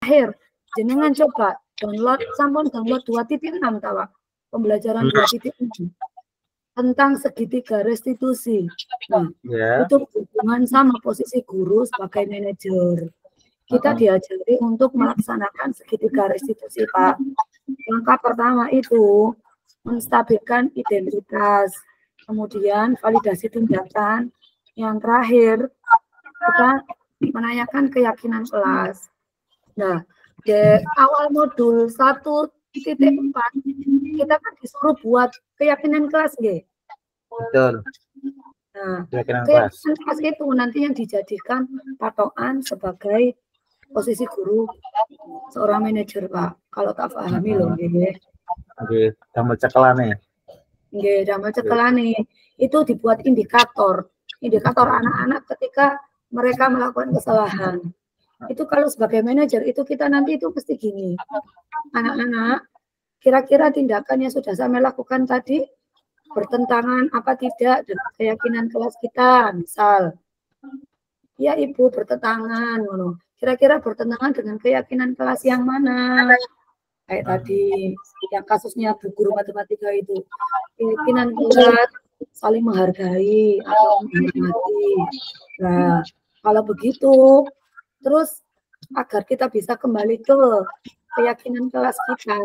terakhir jenengan coba sampun download 2.6 tawa pembelajaran 2.6 tentang segitiga restitusi. Nah, itu hubungan sama posisi guru sebagai manajer. Kita diajari untuk melaksanakan segitiga restitusi, Pak. Langkah pertama itu menstabilkan identitas, kemudian validasi tindakan, yang terakhir kita menanyakan keyakinan kelas. Nah, di awal modul 1.4 kita kan disuruh buat keyakinan kelas, nggih. Betul. Nah, keyakinan kelas itu nanti yang dijadikan patokan sebagai posisi guru seorang manajer, Pak. Kalau tak pahami loh, nggih. Nggih, damel cekelane. Nggih, damel cekelane. Itu dibuat indikator anak-anak ketika mereka melakukan kesalahan. Itu kalau sebagai manajer itu kita nanti itu mesti gini. Anak-anak, kira-kira tindakan yang sudah saya lakukan tadi bertentangan apa tidak dengan keyakinan kelas kita, misal. Ya Ibu, bertentangan. Kira-kira bertentangan dengan keyakinan kelas yang mana? Kayak tadi, yang kasusnya Bu Guru Matematika itu. Keyakinan kelas saling menghargai atau menghormati. Nah, kalau begitu, terus agar kita bisa kembali ke keyakinan kelas kita,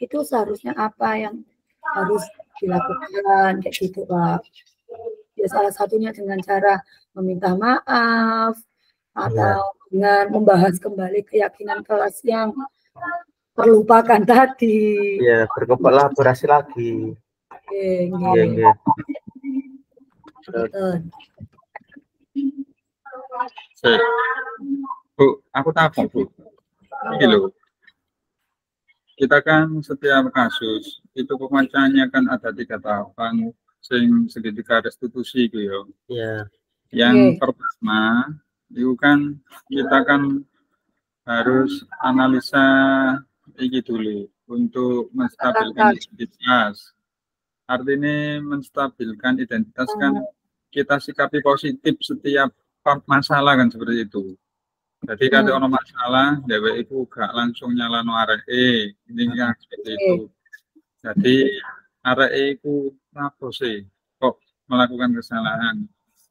itu seharusnya apa yang harus dilakukan, kayak gitu, Pak. Ya, salah satunya dengan cara meminta maaf, atau dengan membahas kembali keyakinan kelas yang terlupakan tadi. Iya, berkolaborasi lagi. Iya. Bu, aku takut, Bu. Ini loh. Kita kan setiap kasus itu pembacaannya kan ada 3 tahapan segitiga restitusi gitu ya. Iya. Yang pertama itu kan kita kan harus analisa ini dulu untuk menstabilkan identitas. Artinya menstabilkan identitas kan kita sikapi positif setiap masalah kan seperti itu. Jadi kalau ada masalah, dewe itu gak langsung nyala no RE, ini kan seperti itu. Jadi RE itu apa sih kok melakukan kesalahan?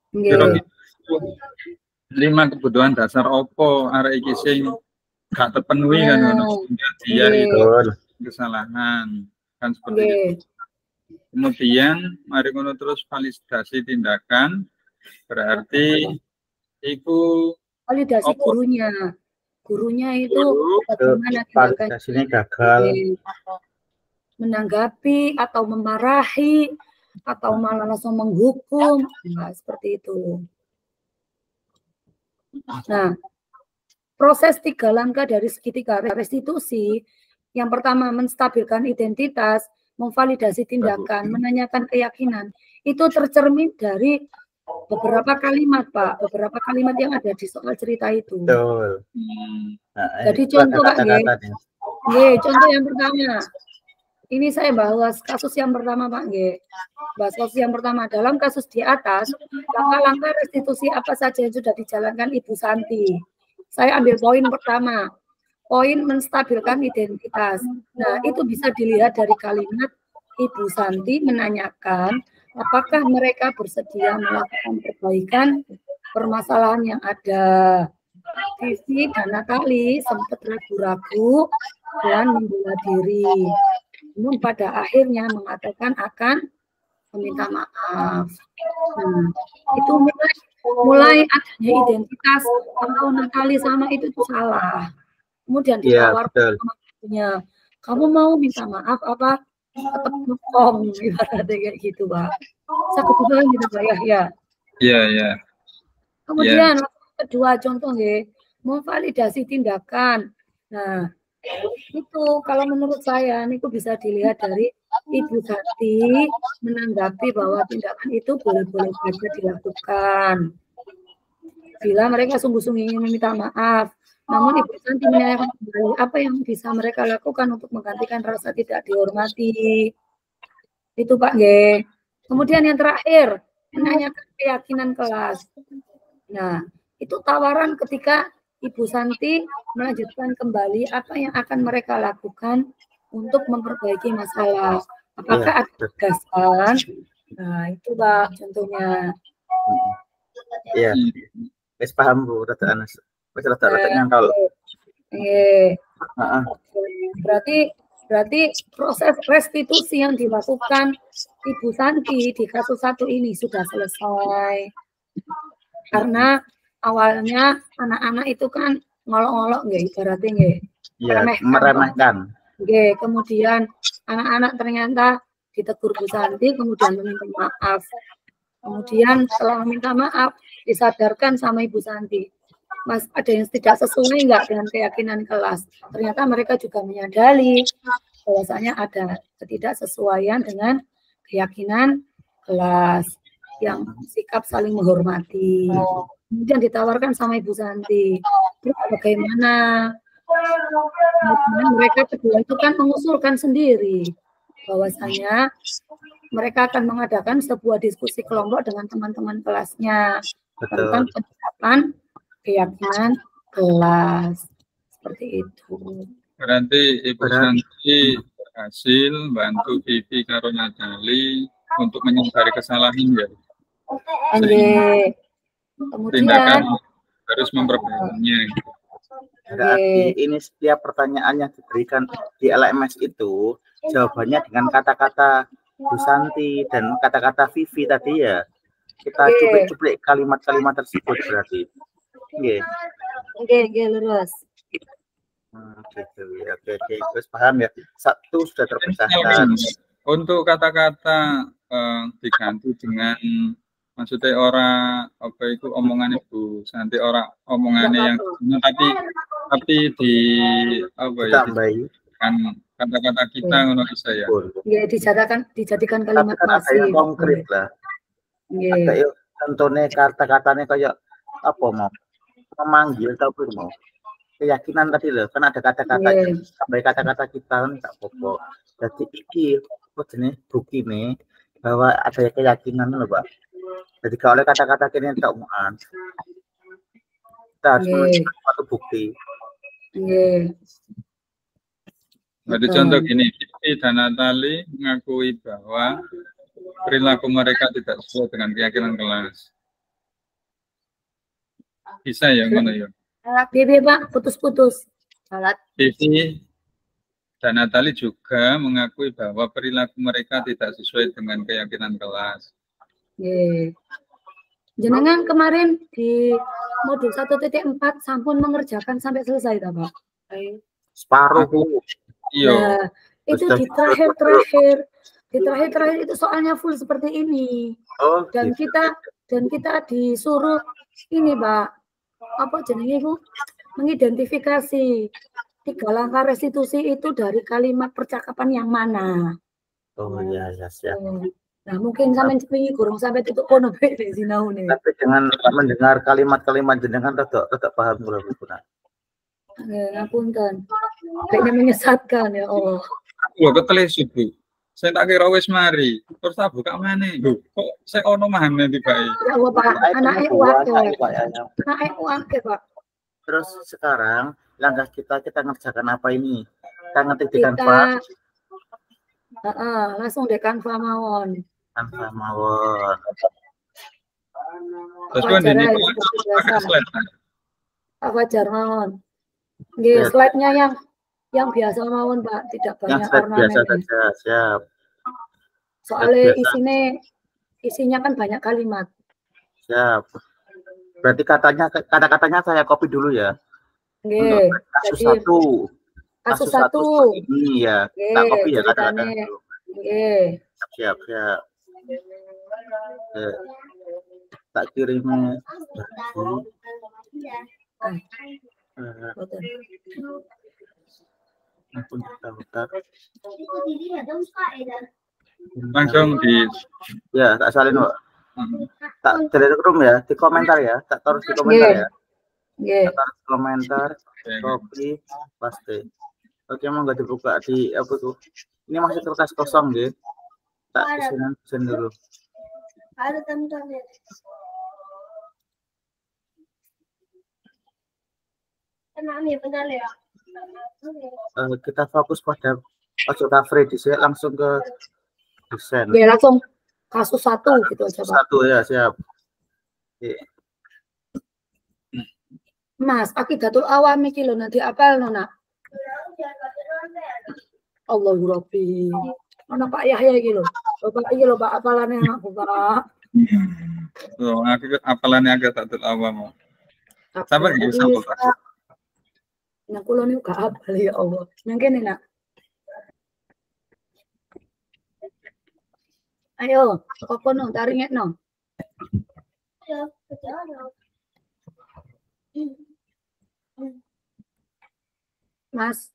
Kira-kira 5 kebutuhan dasar opo RE sing gak terpenuhi kan, sehingga dia itu kesalahan kan seperti itu. Kemudian mari ngono terus validasi tindakan, berarti itu validasi gurunya itu bagaimana validasinya gagal, menanggapi atau memarahi atau malah langsung menghukum, nah seperti itu. Nah, proses 3 langkah dari segitiga restitusi, yang pertama menstabilkan identitas, memvalidasi tindakan, menanyakan keyakinan, itu tercermin dari beberapa kalimat, Pak, beberapa kalimat yang ada di soal cerita itu. Betul. Nah, jadi contoh, Pak, contoh yang pertama. Ini saya bahas kasus yang pertama, Pak, bahas kasus yang pertama. Dalam kasus di atas, langkah-langkah restitusi apa saja yang sudah dijalankan Ibu Santi. Saya ambil poin pertama, poin menstabilkan identitas. Nah, itu bisa dilihat dari kalimat Ibu Santi menanyakan apakah mereka bersedia melakukan perbaikan permasalahan yang ada. Vivi dan Natali sempat ragu-ragu dan membela diri. Namun pada akhirnya mengatakan akan meminta maaf. Nah, itu mulai adanya identitas kalau Natali sama itu salah. Kemudian ditawar sama ibunya, kamu mau minta maaf apa tetap ngomong kayak gitu, Pak. Saya kebetulan gitu, Pak, ya. Iya. Kemudian kedua contoh memvalidasi tindakan. Nah, itu kalau menurut saya itu bisa dilihat dari Ibu Santi menanggapi bahwa tindakan itu boleh-boleh saja dilakukan bila mereka sungguh-sungguh ingin meminta maaf. Namun Ibu Santi menanyakan kembali apa yang bisa mereka lakukan untuk menggantikan rasa tidak dihormati. Itu, Pak, Kemudian yang terakhir menanyakan keyakinan kelas. Nah, itu tawaran ketika Ibu Santi melanjutkan kembali apa yang akan mereka lakukan untuk memperbaiki masalah. Apakah ada gagasan? Nah, itu Pak contohnya. Iya. Wis paham Bu, rada anes. Wis rada nyangkal. Berarti proses restitusi yang dilakukan Ibu Santi di kasus 1 ini sudah selesai. Karena awalnya anak-anak itu kan ngolok-ngolok nggih, ibaratnya nggih. Iya, meremehkan. Nggih, kemudian anak-anak ternyata ditegur Bu Santi, kemudian meminta maaf. Kemudian setelah meminta maaf, disadarkan sama Ibu Santi. Mas, ada yang tidak sesuai enggak dengan keyakinan kelas? Ternyata mereka juga menyadari bahwasanya ada ketidaksesuaian dengan keyakinan kelas yang sikap saling menghormati. Kemudian ditawarkan sama Ibu Santi, terus bagaimana? Mereka kedua itu kan mengusulkan sendiri bahwasanya mereka akan mengadakan sebuah diskusi kelompok dengan teman-teman kelasnya tentang penerapan keyakinan kelas seperti itu. Berarti Ibu Santi berhasil bantu Vivi karo Natali untuk menyadari kesalahan ya. Kemudian tindakan harus memperbaikinya. Berarti ini setiap pertanyaan yang diberikan di LMS itu jawabannya dengan kata-kata Bu Santi dan kata-kata Vivi tadi ya. Kita cuplik-cuplik kalimat-kalimat tersebut berarti. Oke, lurus. Gitu ya. Oke, terus paham ya. 1 sudah terpecahkan. Untuk kata-kata diganti dengan maksudnya orang apa itu omongan Ibu Santi orang omongannya yang tapi di apa ya kan kata-kata kita ngono saya. Ya dijadikan kalimat masih konkret lah. Ada yuk contohnya kata-katanya kayak apa mau memanggil atau mau keyakinan tadi loh kan ada kata-kata sampai kata-kata kita kan tak popo. Jadi iki apa jenis bukti nih bahwa ada keyakinan loh Pak. Jadi kalau kata-kata kini tak umaan kita harus menunjukkan suatu bukti. Jadi contoh gini, Vivi dan Natali mengakui bahwa perilaku mereka tidak sesuai dengan keyakinan kelas. Bisa ya mana ya? Vivi Pak, putus-putus. Vivi dan Natali juga mengakui bahwa perilaku mereka tidak sesuai dengan keyakinan kelas. Jenengan kemarin di modul 1.4 sampun mengerjakan sampai selesai tak Pak? Separuh. Iya. Itu di terakhir itu soalnya full seperti ini. Dan kita disuruh ini Pak, apa jenenge itu mengidentifikasi 3 langkah restitusi itu dari kalimat percakapan yang mana. Iya siap. Nah mungkin sampai cepingi kurang sampai titik kono beda sinau nih. Tapi dengan mendengar kalimat-kalimat jenengan tetap paham kalau betul. Ngapunten. Kayaknya menyesatkan ya Allah. Lho ketelesu Bu. Saya tak kira wis mari. Terus tak buka maneh. Lho kok saya ono mahane tibae. Ya Allah Pak, anake uake Pak. Terus sekarang langkah kita ngerjakan apa ini? Kita ngetik di Canva. Langsung di Canva mawon. Terus kan ini pakai slide. Pak Fajar mawon. Nggih, slide-nya yang biasa mawon Pak, tidak banyak ornamen. Biasa saja, siap. Soalnya isinya kan banyak kalimat. Siap. Berarti kata-katanya saya copy dulu ya. Nggih. Kasus satu ini ya. Tak copy ya kata-katanya. Nggih. Siap. Tak kirimnya. Langsung di ya tak salin Pak. Tak telegram ya di komentar ya, tak taruh di komentar ya. Tak taruh di komentar, copy, paste. Oke, mau nggak dibuka di apa tuh? Ini masih kertas kosong ya. Tak desain dulu. Ada teman-teman. Kita fokus pada ojo cover sih, langsung ke desain. Ya langsung kasus 1 gitu aja Pak. 1 ya, siap. Oke. Mas, akidatul awam iki lho nanti apal nona. Allahu Rabbi. Ana Pak Yahya iki lho. Bapak iki lho Pak apalane anakku Pak. Oh, aku apalannya akidatul awam. Sabar ya, sabar. Nah, kula niku gak apal ya Allah. Nang kene nak. Ayo, apa no taringekno. Mas.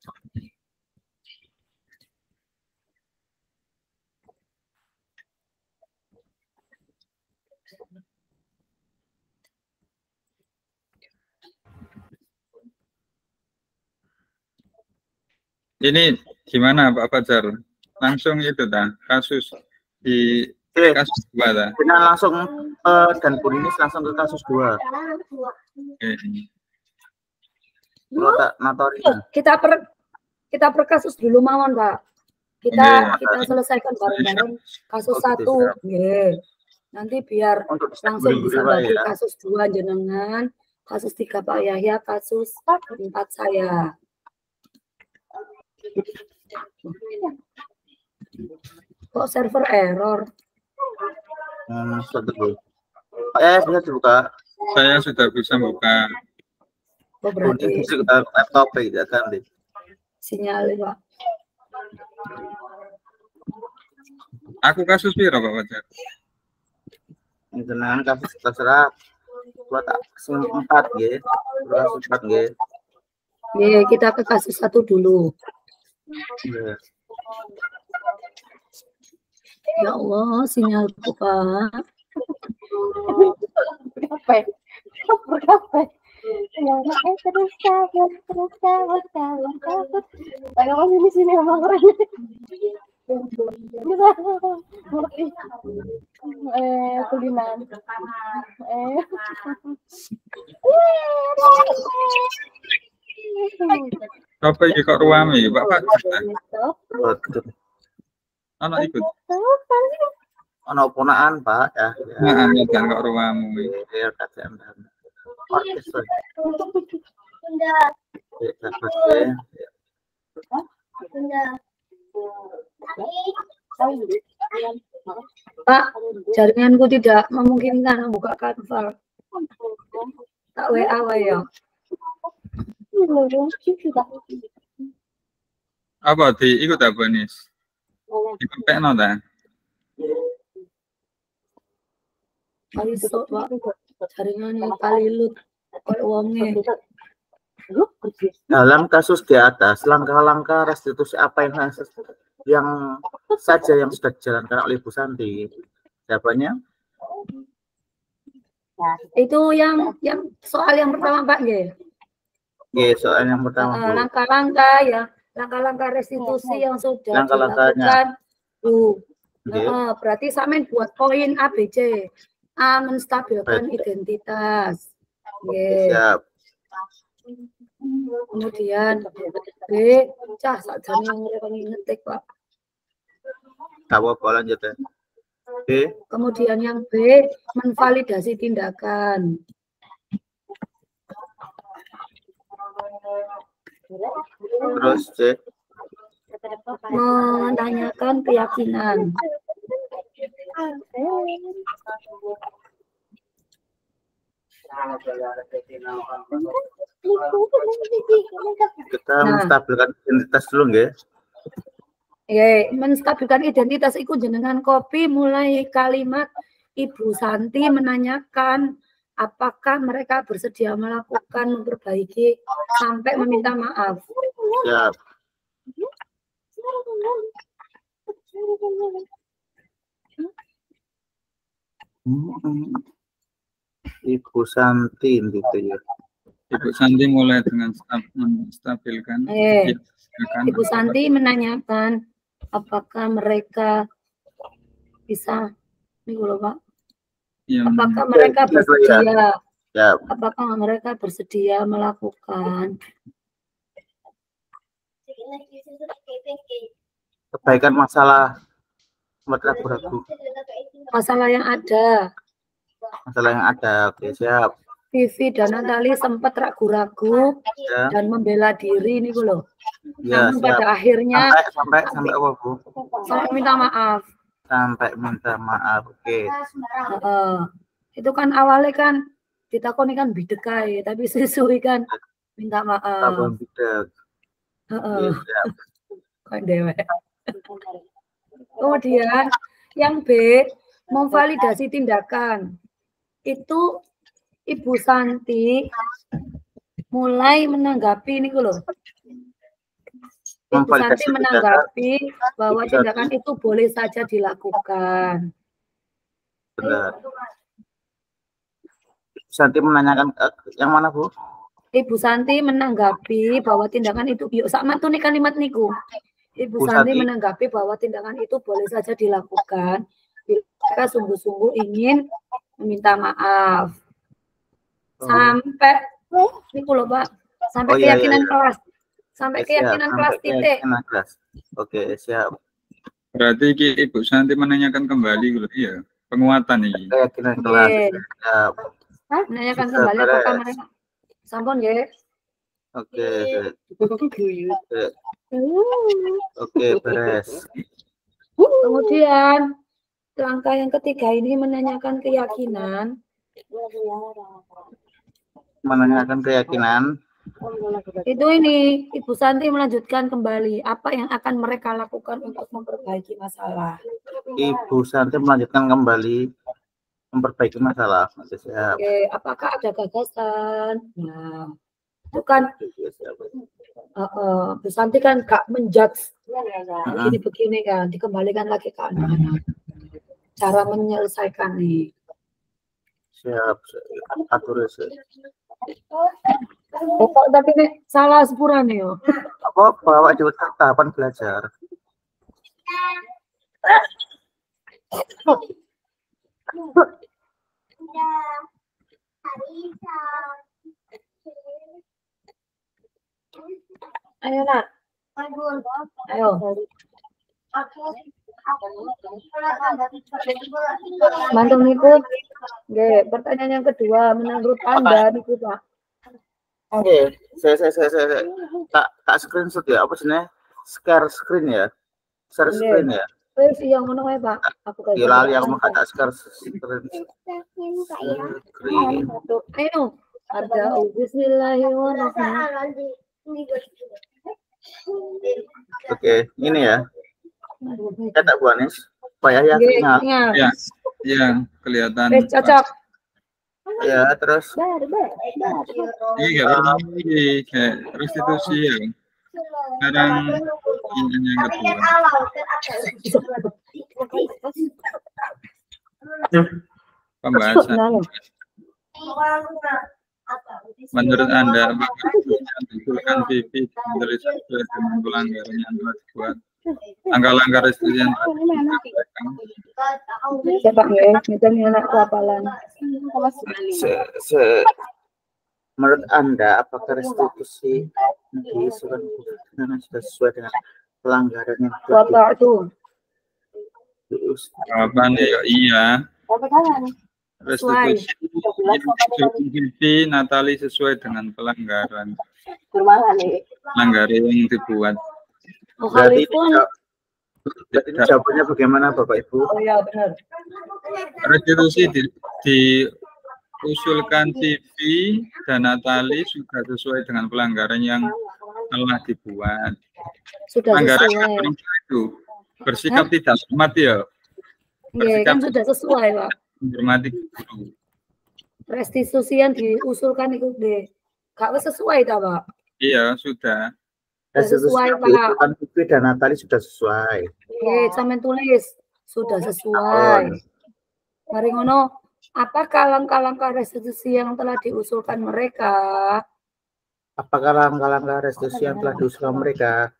Ini gimana Pak Fajar? Langsung itu dah kasus di kasus 2 dah. Langsung dan Buninis langsung ke kasus 2. Kita per kasus dulu mawon Pak. Kita selesaikan bareng-bareng kasus 1. Nggih. Nanti biar langsung bisa bagi kasus 2 jenengan, kasus 3 Pak Yahya, kasus 4 saya. Kok server error? Bisa dibuka. Saya sudah bisa buka. Oh, berarti laptop tidak ganti. Sinyal Pak. Aku kasus piro Pak Fajar? Jenengan kasus terserah. Buat 4 nggih. Kasus 4 nggih. Nggih, kita ke kasus 1 dulu. Ya Allah, sinyalku Pak. Kulinan. Apa iki kok ruame Pak Fajar? Anak ikut. Ana ponakan Pak ya. Heeh, kan kok ruamu iki. Ya KCM dan orkestra. Pak, jaringanku tidak memungkinkan membuka kanva. Tak WA ya. Apa di ikut apa nis? Ikut pekno ta? Iso Pak, jaringannya kalilut koyo wonge. Dalam kasus di atas, langkah-langkah restitusi apa yang saja yang sudah dijalankan oleh Bu Santi? Jawabannya? Itu yang soal yang pertama Pak nggih. Nggih, soal yang pertama. Langkah-langkah ya, langkah-langkah restitusi yang sudah dilakukan. Bu. Berarti sampean buat poin ABC. A, menstabilkan identitas. Nggih. Siap. Kemudian B, cah sakjane ngetik Pak. Apa lanjut ya? B. Kemudian yang B, menvalidasi tindakan. Terus C. Menanyakan keyakinan. Kita menstabilkan identitas dulu nggih. Ya, menstabilkan identitas itu jenengan copy mulai kalimat Ibu Santi menanyakan apakah mereka bersedia melakukan memperbaiki sampai meminta maaf. Siap. Ibu Santi gitu ya. Ibu Santi mulai dengan menstabilkan. Ibu Santi menanyakan apakah mereka bisa, nih Pak, ya, apakah mereka bersedia Ya. Apakah mereka bersedia melakukan kebaikan masalah ragu-ragu? Masalah yang ada. Masalah yang ada, oke siap. Vivi dan Natali sempat ragu-ragu Ya. dan membela diri nih loh. Ya, namun siap. pada akhirnya sampai apa Bu? Sampai minta maaf. Sampai minta maaf, oke. Itu kan awalnya kan ditakoni kan bidekai, tapi sesuai kan minta maaf. Abang bidek. Kok dewek. Kemudian yang B, memvalidasi tindakan. Itu Ibu Santi mulai menanggapi ini loh. Ibu Santi menanggapi bahwa tindakan itu boleh saja dilakukan. Benar. Ibu Santi menanyakan yang mana Bu? Ibu Santi menanggapi bahwa tindakan itu sama tuh nih kalimat niku. Ibu Santi menanggapi bahwa tindakan itu boleh saja dilakukan jika sungguh-sungguh ingin meminta maaf. Sampai niku loh Pak, sampai keyakinan kelas. Sampai keyakinan kelas titik. Oke, siap. Berarti Ibu Santi menanyakan kembali gitu ya, penguatan nih. Keyakinan kelas. Siap. Menanyakan kembali apakah mereka sampun ya. Oke. Oke, beres. Kemudian langkah yang ketiga ini menanyakan keyakinan. Menanyakan keyakinan. Itu ini Ibu Santi melanjutkan kembali apa yang akan mereka lakukan untuk memperbaiki masalah. Ibu Santi melanjutkan kembali memperbaiki masalah. Siap. Oke, apakah ada gagasan? Nah, itu kan Bu Santi kan gak menjudge begini kan, dikembalikan lagi ke anak-anak. Cara menyelesaikan nih. Siap. Atur tapi nih salah sepura nih yo. Apa bawa di tahapan belajar. Ayo nak. Ayo. Mantung niku. Nggih, pertanyaan yang kedua menurut Anda niku Pak. Oke, saya tak screenshot ya, apa sebenarnya? Share screen ya. Share screen ya. Wes yang ngono wae, Pak. Aku kayak lali aku mau tak share screen. Ayo. Ada bismillahirrahmanirrahim. Oke, ini ya. Kata Bu Anis, supaya yakin. Ya, kelihatan. Cocok. Ya, terus. Iya, kayak restitusi ya. Sekarang ini yang kedua. Pembahasan. Menurut Anda, apakah mengusulkan Vivi dari sesuai dengan pelanggaran yang telah dibuat? Langkah-langkah restitusi yang menurut Anda, apakah restitusi diusulkan dengan sudah sesuai dengan pelanggaran yang telah dibuat? Jawabannya ya iya. Restitusi Vivi Natali sesuai dengan pelanggaran yang dibuat. Berarti jawabannya bagaimana Bapak Ibu? Oh ya benar. Restitusi diusulkan Vivi dan Natali sudah sesuai dengan pelanggaran yang telah dibuat. Sudah pelanggaran sesuai. Itu bersikap tidak hormat ya. Bersikap kan sudah sesuai Pak. Menghormati guru. Restitusi yang diusulkan itu deh, gak sesuai tak Pak? Iya sudah. Sesuai Pak. Vivi dan Natali sudah sesuai. Sampai tulis sudah sesuai. Mari ngono, apakah langkah-langkah restitusi yang telah diusulkan mereka? Apakah langkah-langkah restitusi yang telah diusulkan mereka?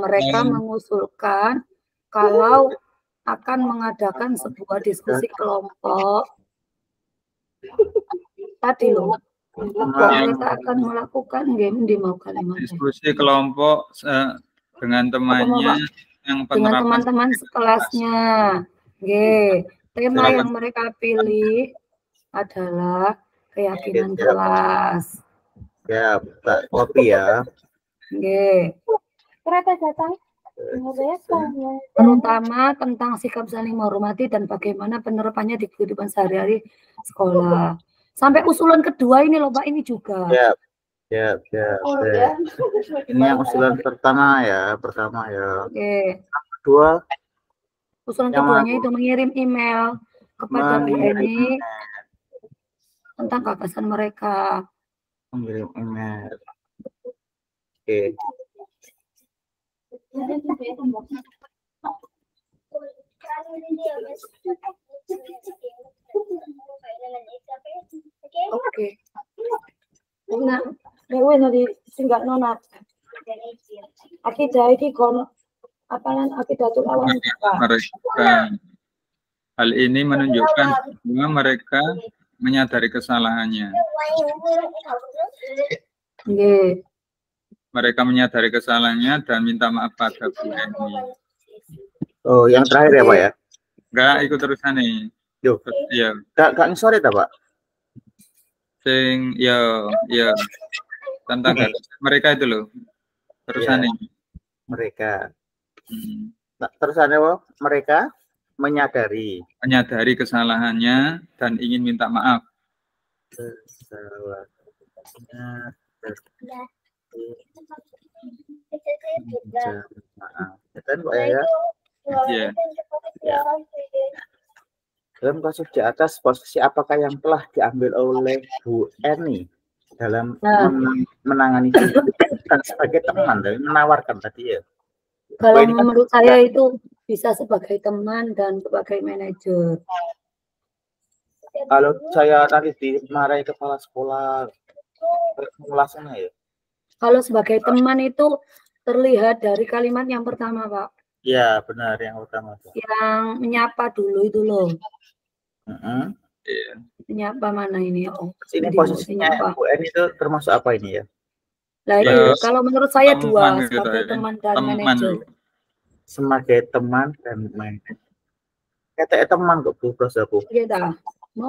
Mereka mengusulkan kalau akan mengadakan sebuah diskusi kelompok tadi loh. Kita akan melakukan game di mau kalimat. Diskusi kelompok dengan temannya yang dengan teman-teman sekelasnya. Tema yang mereka pilih adalah keyakinan kelas. Ya, Mbak Kopi ya. Kereta datang. Terutama tentang sikap saling menghormati dan bagaimana penerapannya di kehidupan sehari-hari sekolah. Sampai usulan kedua ini loh Pak, ini juga. Ya. Ini yang usulan pertama ya. Kedua. Usulan keduanya itu mengirim email kepada Bu Eni tentang gagasan mereka. Mengirim email. Oke. Nah, dewe nanti singgah nona. Akidah iki kon apalan akidatul awal. Mereka. Hal ini menunjukkan bahwa mereka menyadari kesalahannya. Mereka menyadari kesalahannya dan minta maaf pada Bu Eni. Oh, yang terakhir ya Pak ya? Enggak, ikut terusan nih. Yo. Iya. Kak sore ta, Pak? Sing ya tentang mereka itu loh. Terusan nih. Mereka. Terusannya apa? Mereka menyadari kesalahannya dan ingin minta maaf. Dalam kasus di atas, posisi apakah yang telah diambil oleh Bu Eni dalam menangani dan sebagai teman dan menawarkan tadi ya? Kalau menurut saya itu bisa sebagai teman dan sebagai manajer. Kalau saya tadi dimarahi kepala sekolah, penjelasannya ya. Kalau sebagai teman itu terlihat dari kalimat yang pertama, Pak. Iya, benar yang pertama. Yang menyapa dulu itu loh. Iya. Menyapa mana ini? Oh, ini posisinya Bu Eni itu termasuk apa ini ya? Nah, itu kalau menurut saya dua, sebagai teman dan manajer. Sebagai teman dan manajer. Kata teman kok Bu Bros aku. Iya,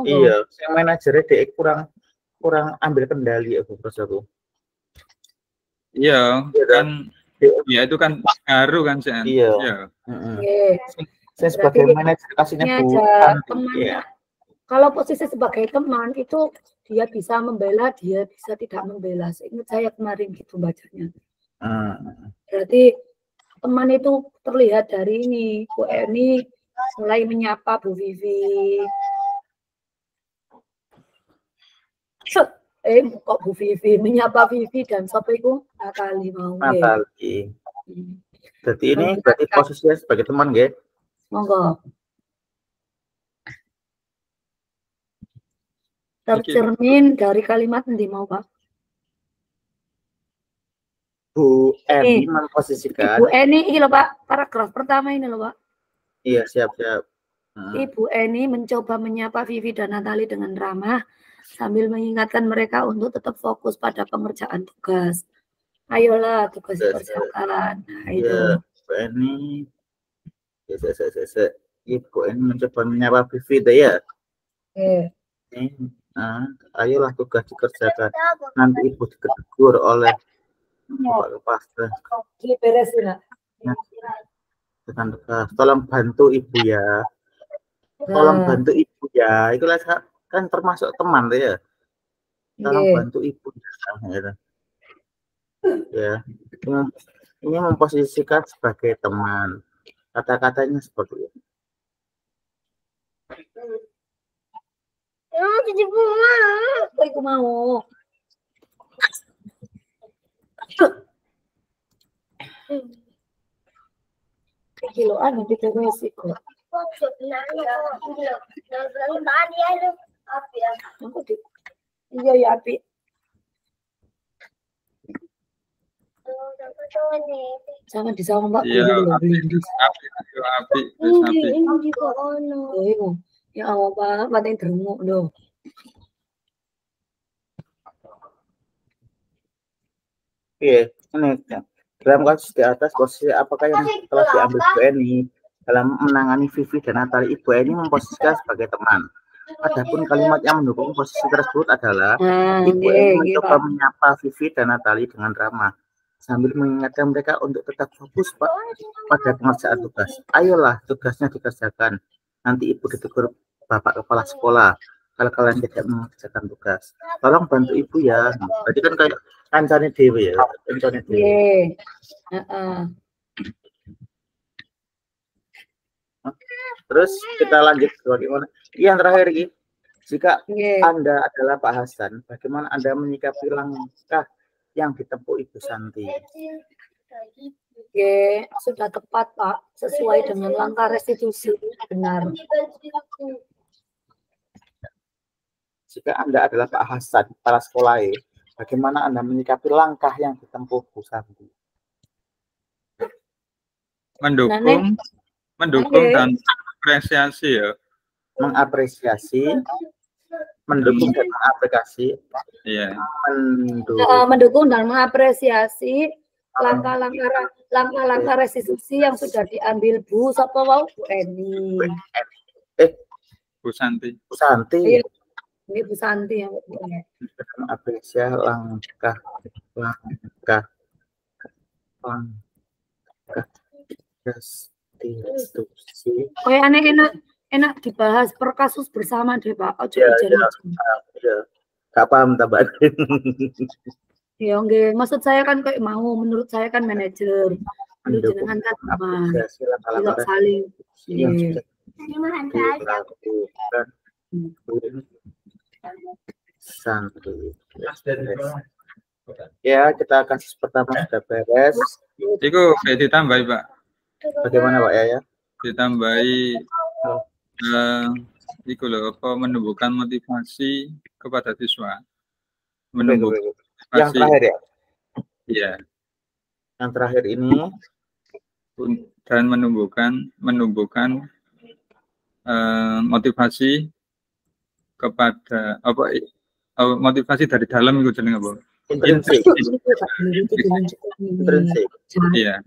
iya, yang manajernya dia kurang ambil kendali ya Bu Bros aku. Iya, kan ya itu kan ngaruh kan sih. Iya. Saya sebagai manajer kasihnya Bu. Temannya. Kalau posisi sebagai teman itu dia bisa membela, dia bisa tidak membela. Seingat saya kemarin gitu bacanya. Berarti teman itu terlihat dari ini. Bu Eni mulai menyapa Bu Vivi. Kok Bu Vivi menyapa Vivi dan sampai itu Natali mau. Natali. Jadi ini berarti posisinya sebagai teman, nggih? Monggo. Tercermin dari kalimat nanti mau Pak. Bu Eni memposisikan. Ibu Eni ini loh Pak, paragraf pertama ini loh Pak. Iya siap. Ibu Eni mencoba menyapa Vivi dan Natali dengan ramah sambil mengingatkan mereka untuk tetap fokus pada pengerjaan tugas. Ayolah tugas dikerjakan. Nah, itu. Bu Eni. Ibu Eni mencoba menyapa Vivi deh ya. Ayolah tugas dikerjakan. Nanti ibu ditegur oleh Bapak Kepala. Beresin lah. Tolong bantu ibu ya. Tolong bantu ibu ya. Itulah kan termasuk teman tuh ya. Tolong bantu ibu ya. Ya. Ini memposisikan sebagai teman. Kata-katanya seperti itu. Jadi bunga. Aku mau. Kiloan nanti terus kok. Iya ya api. Jangan disawang Mbak. Iya, api. Ya Allah Pak, matiin terunguk loh. Iya, ini dalam kasus di atas posisi apakah yang telah diambil Bu Eni dalam menangani Vivi dan Natali, Ibu Eni memposisikan sebagai teman. Adapun kalimat yang mendukung posisi tersebut adalah Ibu Eni mencoba menyapa Vivi dan Natali dengan ramah sambil mengingatkan mereka untuk tetap fokus pada pengerjaan tugas. Ayolah, tugasnya dikerjakan. Nanti Ibu ditegur Bapak Kepala Sekolah kalau kalian tidak mengerjakan tugas. Tolong bantu Ibu ya. Berarti kan kayak kancane dewe ya, kancane dewe. Terus kita lanjut bagaimana? Yang terakhir ini, jika Anda adalah Pak Hasan, bagaimana Anda menyikapi langkah yang ditempuh Ibu Santi? Sudah tepat Pak, sesuai dengan langkah restitusi, benar. Jika Anda adalah Pak Hasan, kepala sekolah, bagaimana Anda menyikapi langkah yang ditempuh Bu Santi? Mendukung dan mengapresiasi ya. Mendukung dan mengapresiasi. Iya. Mendukung dan mengapresiasi langkah-langkah restitusi yang sudah diambil Bu Eni. Bu Santi. Bu Santi. Ini Bu Santi yang mengapresiasi langkah restitusi. Oh ya, enak dibahas per kasus bersama deh Pak. Ya, gak paham tabat. Ya enggak, maksud saya kan kayak mau, menurut saya kan manajer, dengan kan teman, tidak saling. Santi. Ya, kita kasus pertama sudah beres. Itu ditambahi Pak. Bagaimana Pak ya? Ditambahi itu loh, apa menumbuhkan motivasi kepada siswa. Menumbuhkan yang terakhir ya? Iya. Yang terakhir ini dan menumbuhkan motivasi kepada apa motivasi dari dalam itu jenenge apa? Intrinsik. Iya.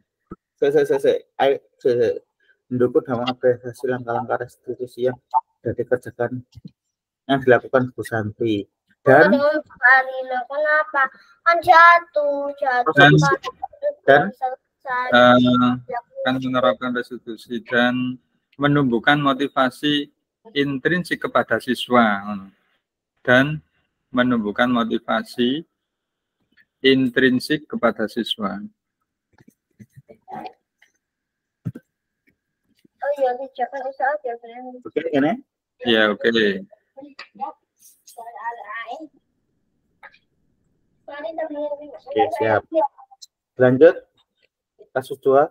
Mendukung dan mengapresiasi langkah-langkah restitusi yang sudah dikerjakan yang dilakukan Bu Santi. Dan kenapa kan jatuh dan kan menerapkan restitusi dan menumbuhkan motivasi intrinsik kepada siswa dan menumbuhkan motivasi intrinsik kepada siswa. Oh iya, dicapai saat ya, oke ini? Ya, oke. Oke, siap. Lanjut kasus 2.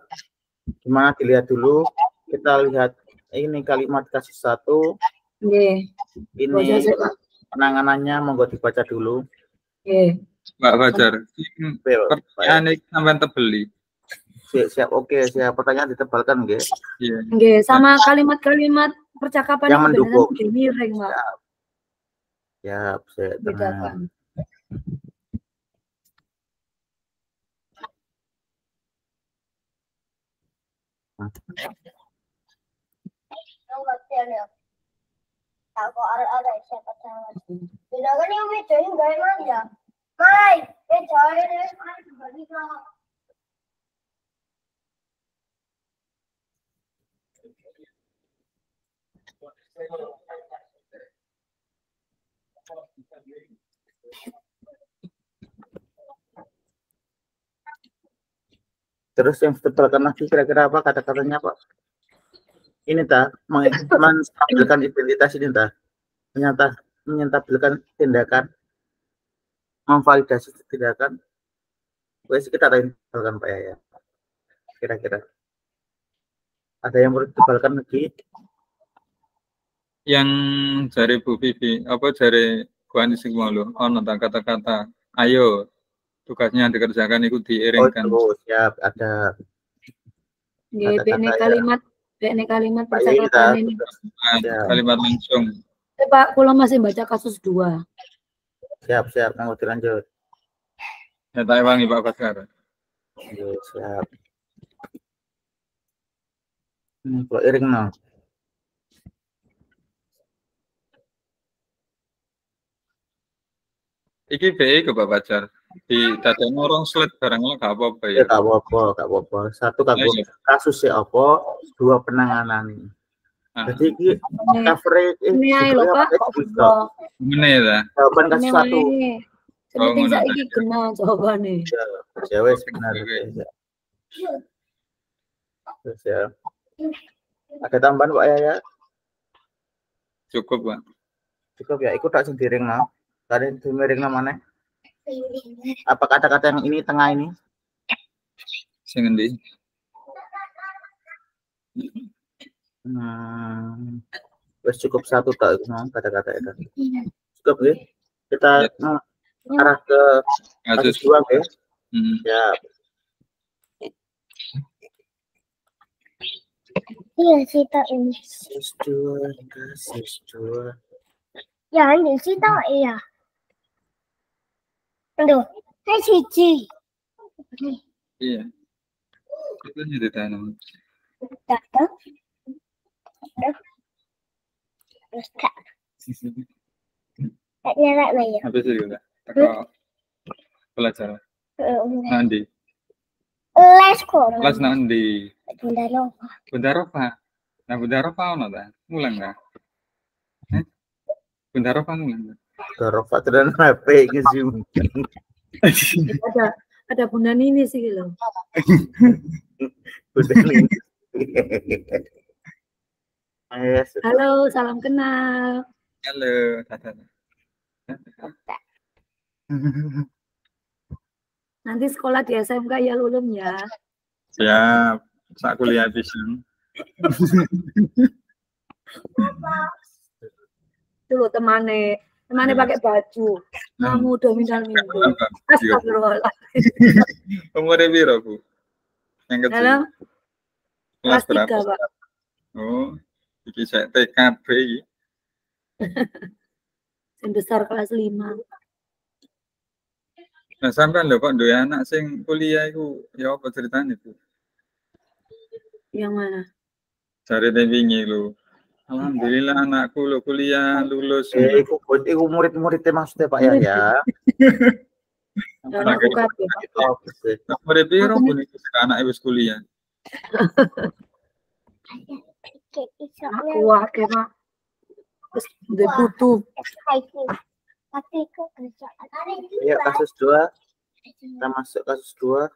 Gimana dilihat dulu? Kita lihat ini kalimat kasus 1. Ini penanganannya monggo dibaca dulu. Mbak Fajar. Pertanyaan sampai tebeli. Siap, oke, siap. Pertanyaan ditebalkan, nggih. Nggih, sama kalimat-kalimat percakapan yang mendukung. Miring, Pak. Siap, saya bedakan. Aku ada siapa tahu. Tidak kan yang itu yang gak manja. Mai, cari deh, bagi kau. Terus yang ditebalkan lagi kira-kira apa kata-katanya Pak? Ini menstabilkan identitas ini menyentabilkan tindakan, memvalidasi tindakan. Wes kita tebalkan Pak ya. Kira-kira ada yang perlu ditebalkan lagi? Yang dari Bu Vivi, apa dari Bu Anis Malu? Kata-kata, ayo tugasnya dikerjakan itu diiringkan. Oh, siap, ada. Ini kalimat percakapan ini. Kalimat langsung. Pak, kalau masih baca kasus 2. Siap, mau dilanjut. Ya tak wangi Pak Baskar. Yo, siap. Kok iring no. Iki BE ke Pak Pacar. Di dadekno orang slide barang lo gak apa-apa Ya ya. gak apa-apa. Satu kanggo kasus ya apa, dua penanganan. Jadi iki coverage ini ae lho Pak, kok bisa. Ngene ya. Jawaban kasus satu. Penting saiki kena jawabane. Ya wes benar. Terus ya. Ada tambahan Pak ya? Cukup Pak. Cukup ya, ikut tak sendiri nah. Tadi sendiri mana? Apa kata-kata yang ini tengah ini? Sing endi? Wes cukup satu tak kata-kata itu. Cukup ya. Kita arah ke kasus 2 ya. Ya. Iya cerita ini. Kasus 2. Ya, ini cerita iya. Aduh, saya cici. Iya. Itu jadi tanam. Datang. Terus kak. Tak nyala lagi. Habis itu udah. Teko pelajaran. Nanti. Les kok. Les nanti. Bunda Nova. Bunda Rofa. Nah Bunda Rofa ono ta? Mulang ta? Bunda Rofa mulang. Bunda Rofa dan HP nge-zoom. Ada Bunda Nini sih loh. Bunda Nini. Halo, salam kenal. Halo, Tata. Nanti sekolah di SMK ya Lulum ya. Siap. Saat kuliah bisa. Dulu temannya pakai baju. Kamu dominan minggu. Astagfirullahaladzim. Umurnya berapa Bu? Yang kecil. Halo. Kelas berapa? 3, Pak. Oh, iki saya TKB iki. Yang besar kelas 5. Nah, sampean lho kok duwe anak sing kuliah iku ya apa ceritanya Bu? Yang mana? Cari wingi lho. Alhamdulillah anakku lo kuliah lulus. Iku murid-muridnya maksudnya Pak ya. Anakku kabeh. Murid piro pun iki anak wis kuliah. Aku wae Pak. Terus udah butuh. Ya kasus 2. Kita masuk kasus 2.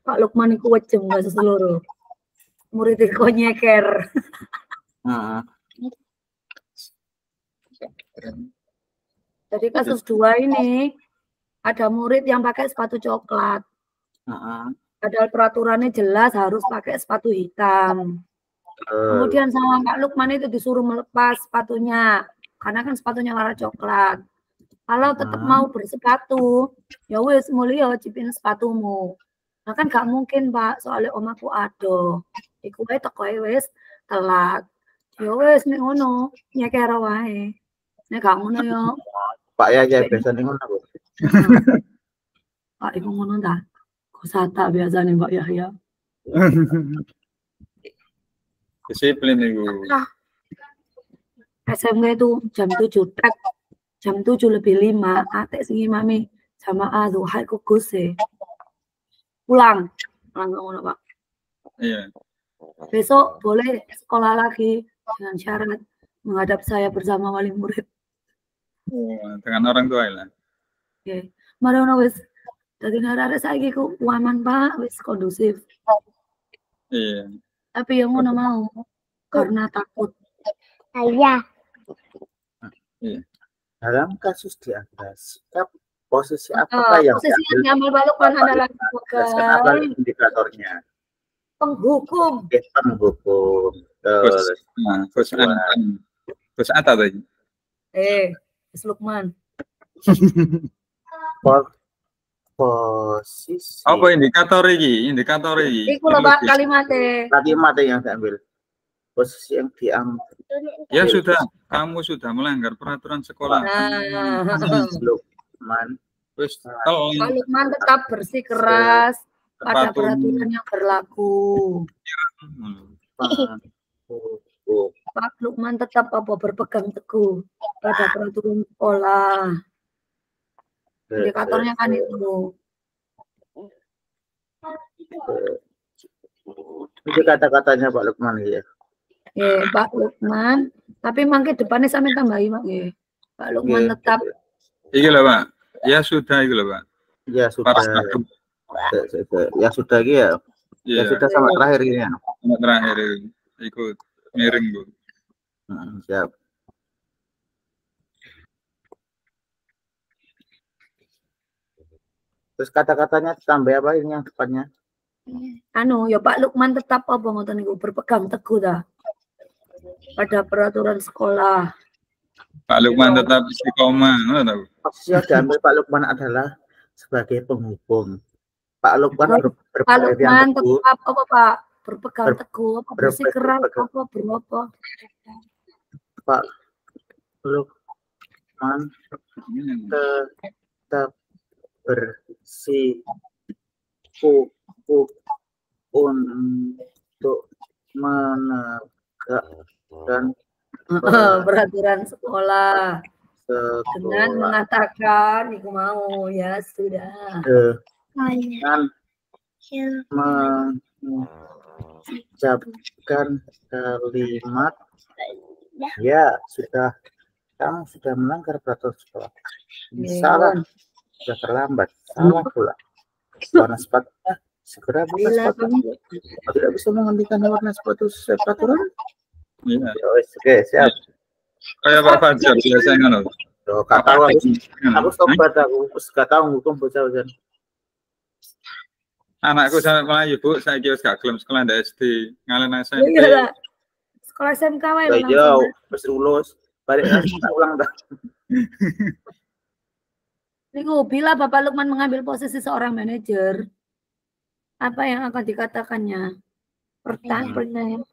Pak Lukman iku wejem gak seluruh. Murid iku nyeker. Jadi kasus 2 ini ada murid yang pakai sepatu coklat. Padahal peraturannya jelas harus pakai sepatu hitam. Kemudian sama Pak Lukman itu disuruh melepas sepatunya karena kan sepatunya warna coklat. Kalau tetap mau bersepatu, ya wis mulia cipin sepatumu. Nah kan gak mungkin Pak, soalnya omaku ado. Iku wae teko wis telat. Ya wis nek ngono nyeker wae. Nek gak ngono yo. Pak ya biasa ning ngono Bu. Pak iku ngono ta. Kosata biasane Mbak Yahya. Disiplin itu. SMK itu jam 7 tek. Jam 7 lebih 5. Atek sing imame jamaah duha iku guse. Pulang ngono Pak. Iya. Besok boleh sekolah lagi dengan syarat menghadap saya bersama wali murid. Oh, dengan orang tua lah. Oke. Marono wis dadi arek saiki ku aman Pak, wis kondusif. Iya. Tapi yang ngono mau karena takut. Iya. Dalam kasus di atas, posisi apakah yang posisi yang diambil Pak Lukman adalah apa indikatornya? Penghukum. Penghukum. Terus apa tadi? Mas Lukman. Posisi. Apa indikator ini? Indikator ini. Iku lho Pak kalimatnya. Kalimat yang diambil. Posisi yang diambil. Ya sudah, kamu sudah melanggar peraturan sekolah. Man. Wis Pak Lukman tetap bersikeras pada peraturan yang berlaku. Pak Lukman tetap berpegang teguh pada peraturan sekolah. Indikatornya kan itu. Itu kata-katanya Pak Lukman ya. Pak Lukman, tapi mangke depannya sampai tambahi Pak nggih. Pak Lukman tetap. Iki lho Pak. Ya sudah iki lho Pak. Ya sudah. Ya sudah iki ya. Ya sudah sama terakhir ini ya. Sama terakhir ikut miring Bu. Siap. Terus kata-katanya tambah apa ini yang depannya? Ya Pak Lukman tetap apa ngoten niku berpegang teguh dah pada peraturan sekolah. Pak Lukman tetap istiqomah, ngono ta Bu? Posisi yang diambil Pak Lukman adalah sebagai penghubung. Pak Lukman tetap apa Pak? Berpegang teguh, apa bersikeras, apa berapa? Pak Lukman tetap bersikukuh untuk menegakkan peraturan sekolah dengan mengatakan iku mau ya sudah dengan mengucapkan kalimat ya sudah, kamu sudah melanggar peraturan sekolah. Salah, sudah terlambat, salah pula. Warna sepatunya segera buka sepatu. Tidak bisa menghentikan warna sepatu sesuai peraturan. Iya. Oke, siap. Kayak Pak Fajar biasanya ngono. Loh, gak tahu aku sobat aku gak tahu hukum bocah-bocah. Anakku sampai melayu Bu, saya kira gak gelem sekolah ndak SD, ngalen SMP. Iya, sekolah SMK wae lho. Iya, wis lulus. Balik ulang dah. Niku, bila Bapak Lukman mengambil posisi seorang manajer, apa yang akan dikatakannya? Pertanyaan.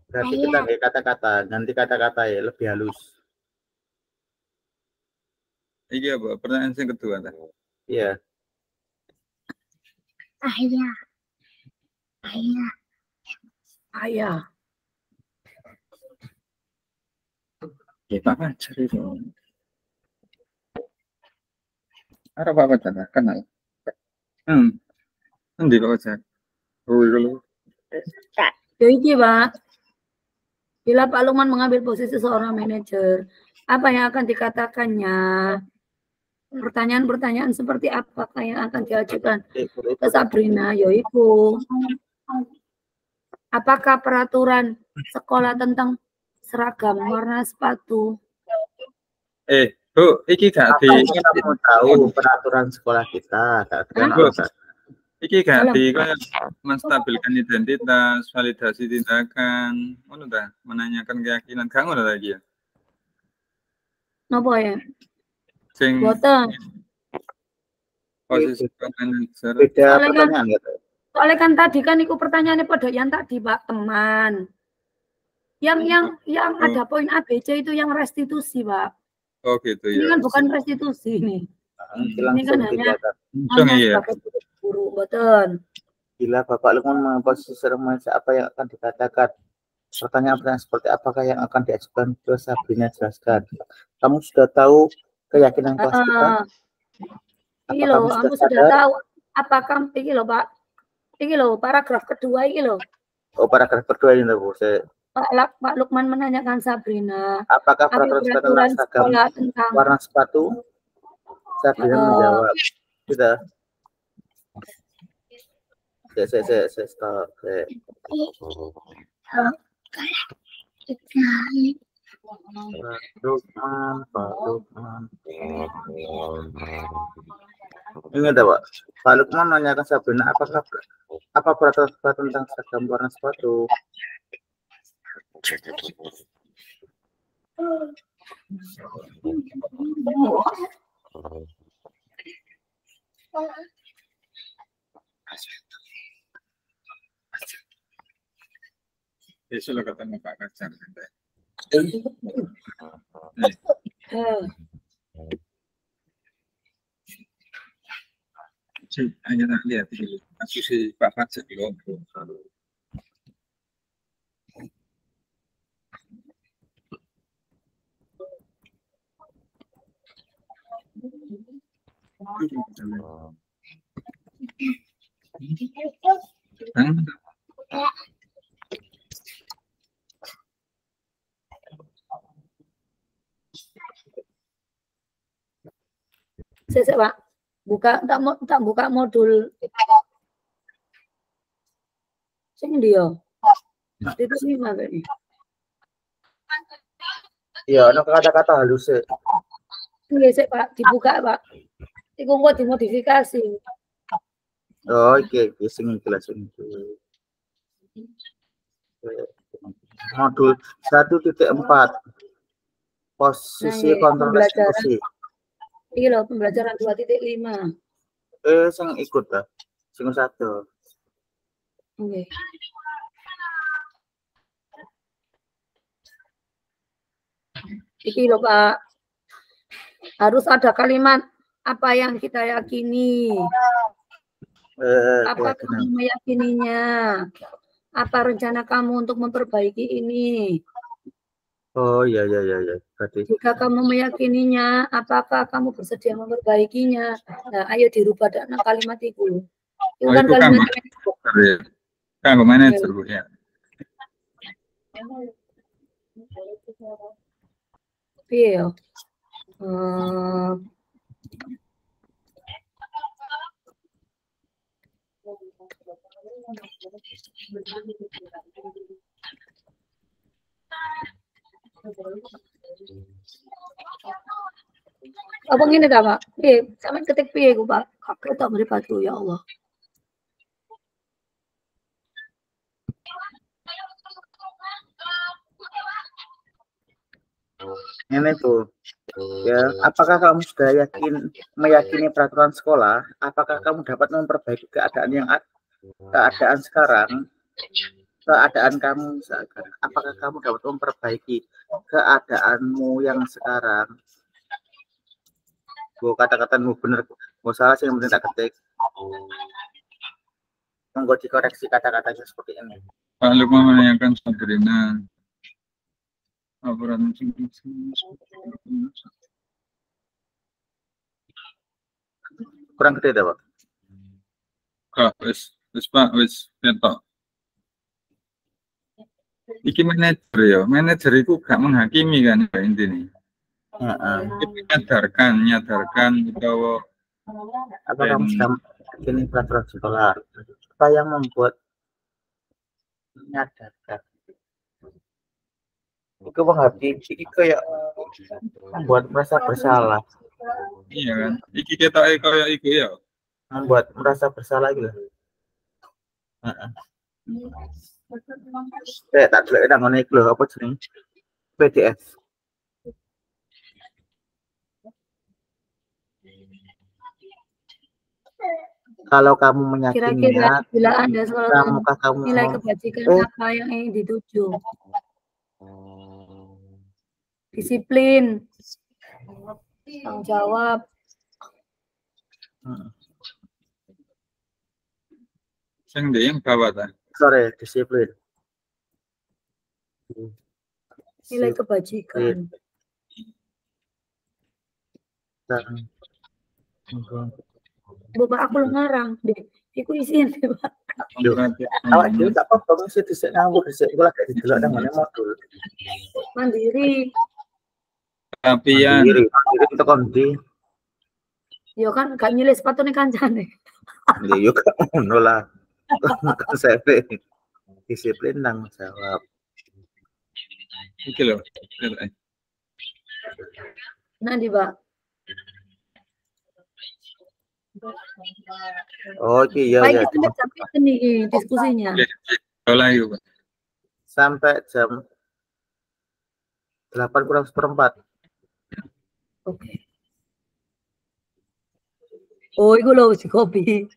Berarti kita ganti kata-kata ya, lebih halus. Iya, Bu, pertanyaan yang kedua. Iya. Ayah. Ya, Pak Fajar itu. Ada Pak Fajar, kenal. Nanti Pak Fajar. Oh, itu. Ya iki, Pak. Bila Pak Lukman mengambil posisi seorang manajer, apa yang akan dikatakannya? Pertanyaan-pertanyaan seperti apakah yang akan diajukan ke Sabrina? Yaitu, apakah peraturan sekolah tentang seragam warna sepatu? Bu, iki gak di. Kamu tahu peraturan sekolah kita, Iki gak di menstabilkan identitas, validasi tindakan, ngono ta, menanyakan keyakinan, gak ngono lagi ya. Napa ya? Sing boten. Posisi manajer. Beda pertanyaan gitu. Soalnya kan tadi kan itu pertanyaannya pada yang tadi Pak teman. Yang ada poin ABC itu yang restitusi, Pak. Oh gitu ya. Ini kan bukan restitusi nih. Ini kan hanya guru, betul. Bila Bapak Lukman memposisi seorang manajer, apa yang akan dikatakan? Pertanyaan-pertanyaan seperti apakah yang akan diajukan ke Sabrina, jelaskan. Kamu sudah tahu keyakinan kelas kita? Ini loh, kamu sudah tahu apakah ini loh Pak? Ini loh paragraf kedua ini loh. Oh, paragraf kedua ini loh Bu. Pak Lukman menanyakan Sabrina. Apakah peraturan sekolah tentang warna sepatu? Sabrina menjawab. Sudah. Saya stop. Pak Lukman. Ini ada Pak. Pak Lukman menanyakan Sabrina apa peraturan tentang seragam warna sepatu? Besok ketemu Pak Fajar. Hanya tak lihat dulu. Kasus si Pak Fajar di Lombok. Saya Pak, tak buka modul. Sing dia. Itu lima kayaknya. Iya, ada kata-kata halus sih. Nggih, Pak, dibuka, Pak. Iku kok dimodifikasi. Oh, oke, sing jelas ini. Modul 1.4 posisi kontrol eksekusi. Iya loh, pembelajaran 2.5. Sing ikut ta. Sing satu. Oke. Iki loh Pak, harus ada kalimat apa yang kita yakini. Apa kamu meyakininya? Apa rencana kamu untuk memperbaiki ini? Oh iya. Berarti. Jika kamu meyakininya, apakah kamu bersedia memperbaikinya? Nah, ayo dirubah dengan kalimat itu. Itu kan kalimat Kanggo manajer Bu ya. Piye yo? Apa ngene ta, Pak? Piye? Sampeyan ketik piye ku, Pak? Kakek tak beri batu ya Allah. Ini tuh. Ya, apakah kamu sudah meyakini peraturan sekolah? Apakah kamu dapat memperbaiki keadaan sekarang? Keadaan kamu sekarang. Apakah kamu dapat memperbaiki keadaanmu yang sekarang? Kata-katamu benar, mau salah sih yang penting tak ketik. Monggo dikoreksi kata-katanya seperti ini. Pak Lukman menanyakan Sabrina. Kurang gede dah Pak. Kak, wis Pak, wis ketok. Iki manajer ya, manajer itu gak menghakimi kan intinya. Nyadarkan bahwa apa kamu sudah ini peraturan sekolah? Apa yang membuat menyadarkan? Itu menghakimi, iki kayak membuat merasa bersalah. Iya kan, iki kita kayak iku ya. Membuat merasa bersalah gitu. Tak boleh nang ngene iki lho, apa jeneng? PDF. Kalau kamu meyakininya, kira-kira bila Anda kamu nilai kebajikan apa yang ingin dituju? Disiplin, tanggung jawab. Sing yang bawa ta? Sorry, disiplin. Nilai kebajikan. Bapak aku ngarang deh. Iku isiin deh, Pak. Awak dhewe tak apa-apa mesti dhisik ngawur dhisik kula gak didelok nang ngene modul. Mandiri. Tapian. Mandiri itu kondi. Yo kan gak nyilih sepatune kancane. Ya yo gak ngono lah. Konsepe disiplin tanggung jawab. Iki lho. Nanti, Pak. Oh iya ya. Sampai nih diskusinya. Sampai jam 8:04. Oke. Oh, itu loh si kopi.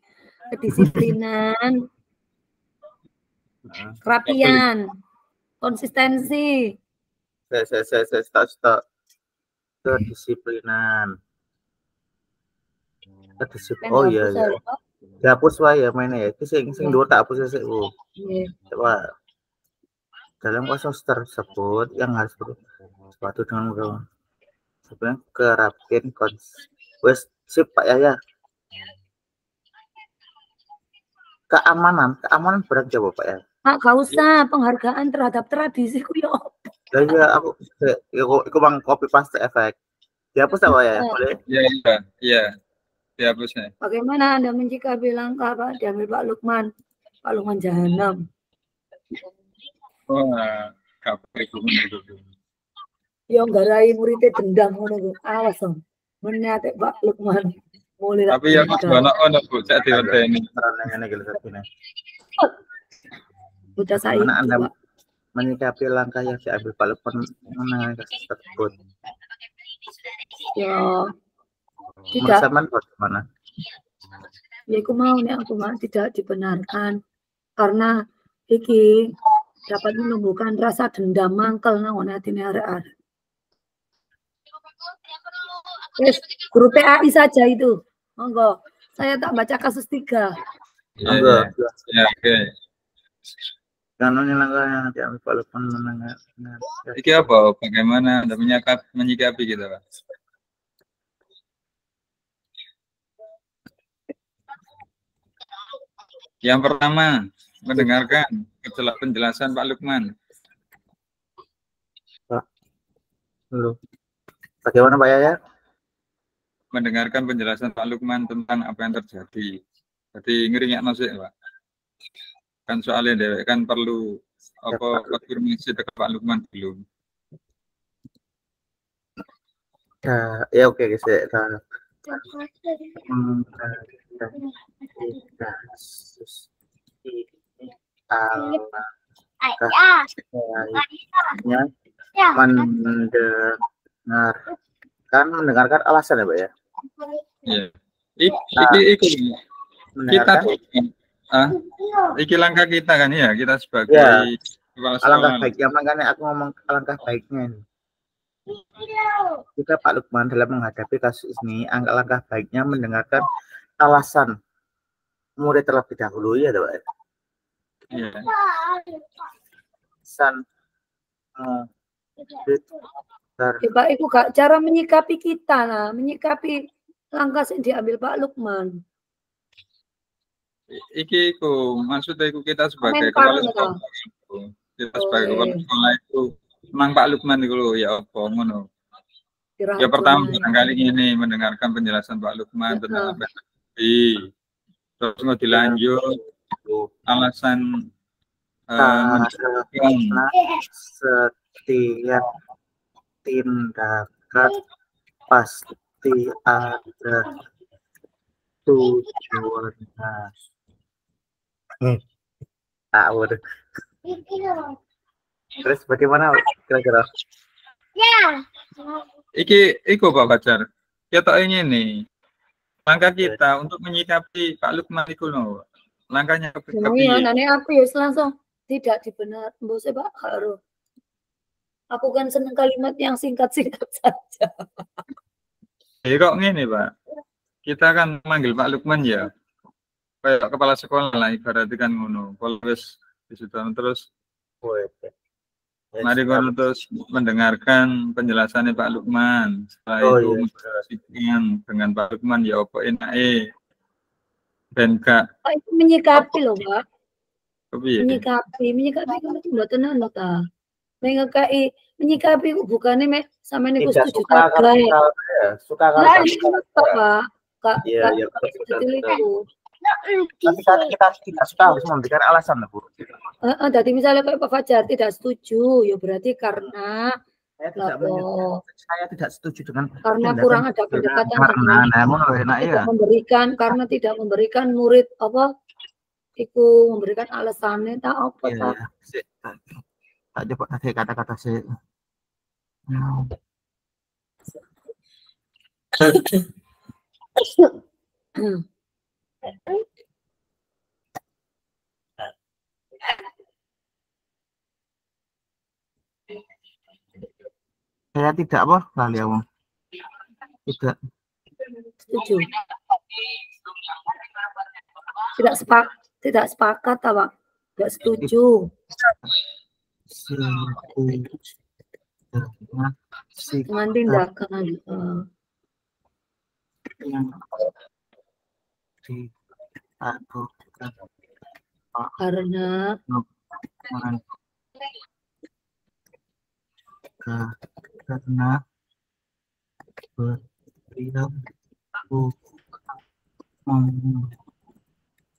Kedisiplinan, kerapian, konsistensi. Stop. Kedisiplinan. Oh iya ya. dihapus wae ya mainnya ya. Sing dua tak hapus sih Bu. Coba dalam kasus tersebut yang harus sepatu dengan sebenarnya kerapin wes sip Pak ya. Keamanan berat coba Pak ya. Gak usah penghargaan terhadap tradisiku ya. Ya aku bang copy paste efek. Dihapus apa ya? Boleh? Iya. Dihapusnya. Bagaimana Anda menyikapi langkah Pak diambil Pak Lukman Jahanam? Wah, kabeh itu. Yo nggarai muridnya dendam ngono. Awas om. Menyate Pak Lukman. Mulai. Tapi ya ono Bu cek diwedeni. Ngene iki lho. Udah saya Anda menyikapi langkah yang diambil Pak Lukman menangani kasus tersebut? Ya, tidak. Bagaimana? Ya, aku mau tidak dibenarkan karena iki dapat menumbuhkan rasa dendam mangkel nang atine arek-arek. Yes, grup PAI saja itu. Monggo, saya tak baca kasus 3. Monggo. Ya, oke. Karena langkahnya nanti ambil Pak Lukman menangani. Iki apa? Bagaimana Anda menyikapi gitu, Pak? Yang pertama, mendengarkan penjelasan Pak Lukman. Bagaimana Pak Yaya? Mendengarkan penjelasan Pak Lukman tentang apa yang terjadi. Jadi ngerinya nasi Pak. Kan soalnya dewek kan perlu apa konfirmasi dekat Pak Lukman dulu. Ya oke guys ya. Mendengarkan alasan ya Pak ya. Iya. Iki langkah kita kan ya, kita sebagai kepala sekolah. Alangkah baiknya, makanya aku ngomong alangkah baiknya ini. Jika Pak Lukman dalam menghadapi kasus ini, alangkah baiknya mendengarkan alasan murid terlebih dahulu ya Pak. Iya. Pak, itu Kak, cara menyikapi kita lah, menyikapi langkah yang diambil Pak Lukman. Maksudnya kita sebagai kepala sekolah. Kita sebagai kepala sekolah itu memang Pak Lukman itu loh ya apa ngono. Ya pertama kali ini mendengarkan penjelasan Pak Lukman tentang apa yang terjadi. Terus mau dilanjut alasan setiap tindakan pasti ada tujuannya. Terus bagaimana kira-kira? Ya. Iki Pak Fajar. Kita ini langkah kita untuk menyikapi Pak Lukman itu loh. Langkahnya aku ya langsung tidak dibenar. Bose Pak Haru. Aku kan seneng kalimat yang singkat-singkat saja. Ya kok ngene Pak. Kita kan manggil Pak Lukman ya. Kayak kepala sekolah lah ibaratnya kan ngono. Kalau wis disudah terus mari kono terus mendengarkan penjelasannya Pak Lukman. Setelah itu mendiskusikan dengan Pak Lukman ya apa enake. Ben gak itu menyikapi loh Pak. Menyikapi kan mboten ana ta. Menyikapi bukannya sama niku setuju kabeh. Suka kan Pak. Iya. Tapi kita tidak suka harus memberikan alasan Bu. Jadi misalnya kayak Pak Fajar tidak setuju, ya berarti karena saya tidak setuju dengan karena kurang ada pendekatan karena tidak memberikan murid memberikan alasannya tak apa tak. Tak coba kasih kata-kata sih. Saya tidak lali awang. Tidak setuju. tidak sepakat apa? Tidak setuju. Dengan tindakan yang dilakukan karena beliau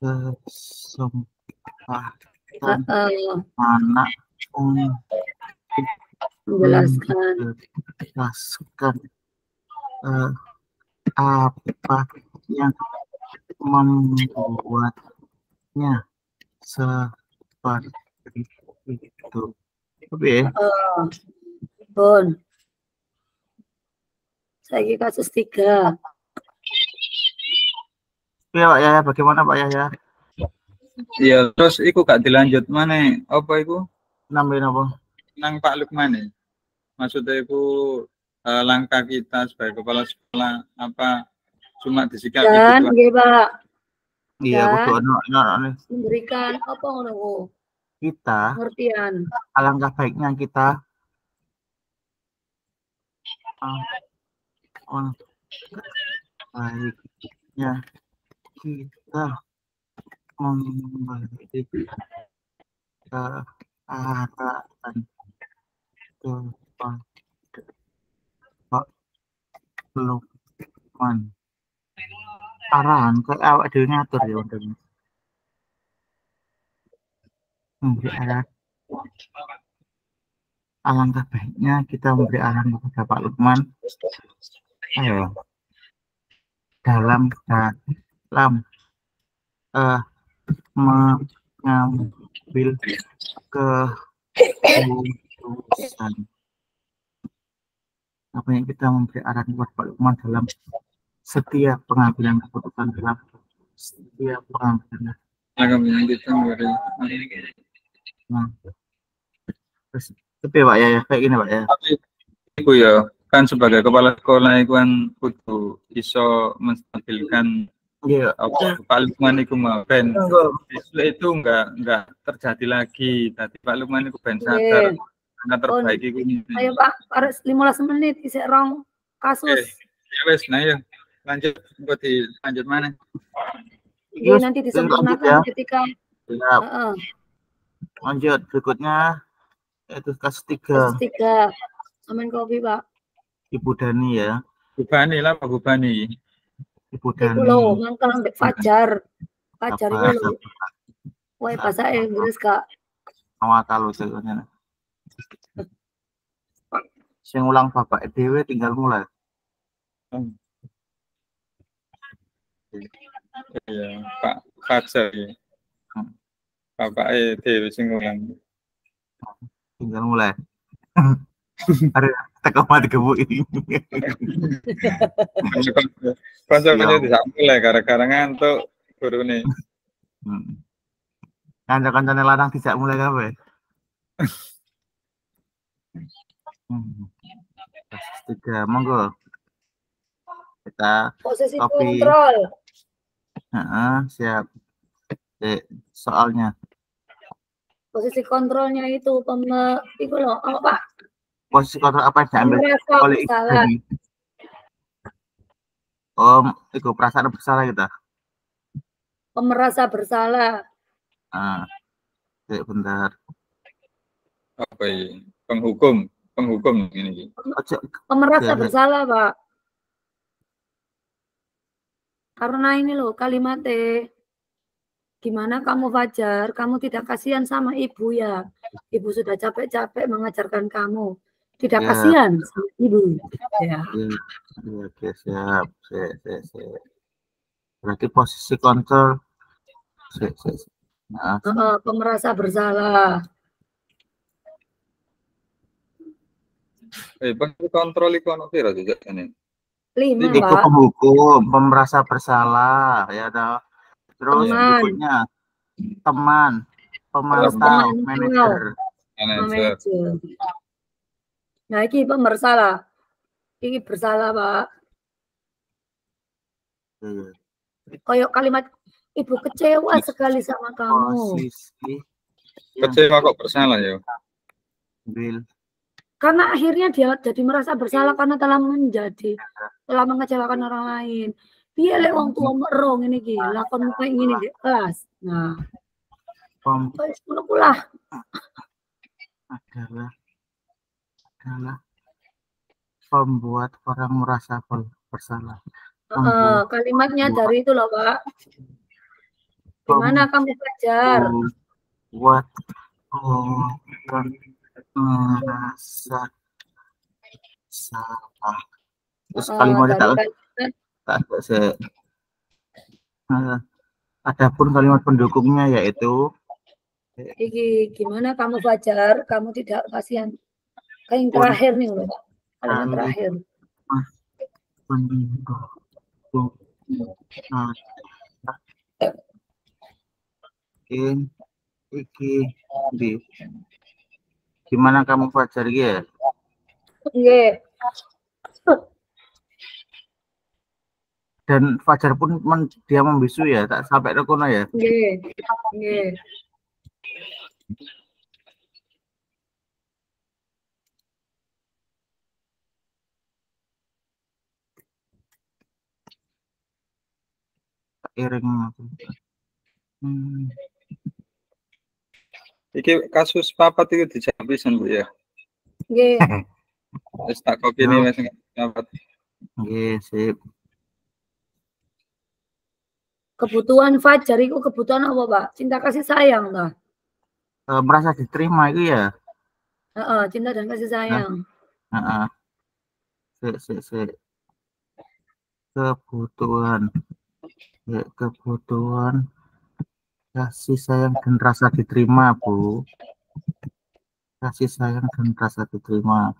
kesempatan anak menjelaskan apa yang membuatnya seperti itu. Bon. Saya kasus 3. Ya Pak ya, bagaimana Pak ya? Iya, terus iku gak dilanjut mana? Apa iku? Nambahin apa? Nang Pak Lukman. Maksudnya iku langkah kita sebagai kepala sekolah apa cuma disikapi dan gitu. Pak. Iya, kudu memberikan apa ngono? Kita pengertian. Alangkah baiknya kita baiknya kita memberi kearaan Pak Lukman. Arahan ke awak dhewe ngatur ya wonten. Memberi arahan. Alangkah baiknya kita memberi arahan kepada Pak Lukman. Ayo. Dalam mengambil keputusan. Apa yang kita memberi arahan kepada Pak Lukman dalam setiap pengambilan keputusan dalam setiap pengambilan. Nah, terus tapi Pak ya, kayak gini Pak ya. Iku ya, kan sebagai kepala sekolah itu kan kudu iso menstabilkan. Iya. Pak Lukman itu mau ben itu enggak terjadi lagi. Tadi Pak Lukman itu ben sadar karena terbaik itu. Ayo Pak, harus 15 menit isek rong kasus. Ya wes, nah ya lanjut buat lanjut mana? Iya nanti disempurnakan ketika lanjut berikutnya itu kasus 3. Kasus 3. Amin kopi Pak. Ibu Dani ya. Ibu Bani lah Pak Bani. Ibu Dani. Ibu lo mangkal ambek Fajar. Fajar itu lo. Woi bahasa Inggris Kak. Awak kalau ceritanya. Sing ulang bapak dhewe tinggal mulai. Iya, Pak Fajar ya. Bapak dhewe sing ulang. Tinggal mulai. Ada teko mati kebu ini. Konsepnya disampul ya gara-gara ngantuk guru nih. Kanca-kancane lanang tidak mulai kabeh. Kasus 3, monggo. Kita posisi copy. kontrol. Siap. Soalnya. Posisi kontrolnya itu itu loh, apa Pak? Posisi kontrol apa yang diambil oleh Ibu? Itu perasaan bersalah kita. Pemerasa bersalah. Bentar. Apa ini? Penghukum ini. Pemerasa bersalah Pak. Karena ini loh kalimatnya. Gimana kamu Fajar? Kamu tidak kasihan sama ibu ya? Ibu sudah capek-capek mengajarkan kamu. Tidak kasihan sama ibu. Ya. Oke, siap. Berarti posisi kontrol. Pemerasa bersalah. Posisi kontrol itu ono piro juga ini? 5 itu penghukum, pemerasa bersalah, ya toh. Terus berikutnya teman, pemantau, manajer. Nah, ini bersalah. Ini bersalah, Pak. Kayak kalimat Ibu kecewa sekali sama kamu. Kecewa kok bersalah ya? Karena akhirnya dia jadi merasa bersalah karena telah mengecewakan orang lain. Dia lek wong tua merong ini ki, lakon kayak gini di kelas. Nah, adalah membuat orang merasa bersalah. Kalimatnya dari itu loh, Pak. Gimana kamu belajar? Buat orang merasa salah. Terus kalimatnya adapun kalimat pendukungnya yaitu gimana kamu belajar? Kamu tidak kasihan. Yang terakhir nih loh, Pak. Kalimat terakhir. Gimana kamu belajar ya? Iya. Dan Fajar pun dia membisu ya, tak sampai ke kono ya. Iya. Iring. Iki kasus papat itu dijawab pisan Bu ya. Nggih. Wis tak kopine wis papat. Nggih, sip. Kebutuhan Fajar itu kebutuhan apa, Pak? Cinta kasih sayang toh? Merasa diterima itu ya. Cinta dan kasih sayang. Kebutuhan kasih sayang dan rasa diterima, Bu. Kasih sayang dan rasa diterima.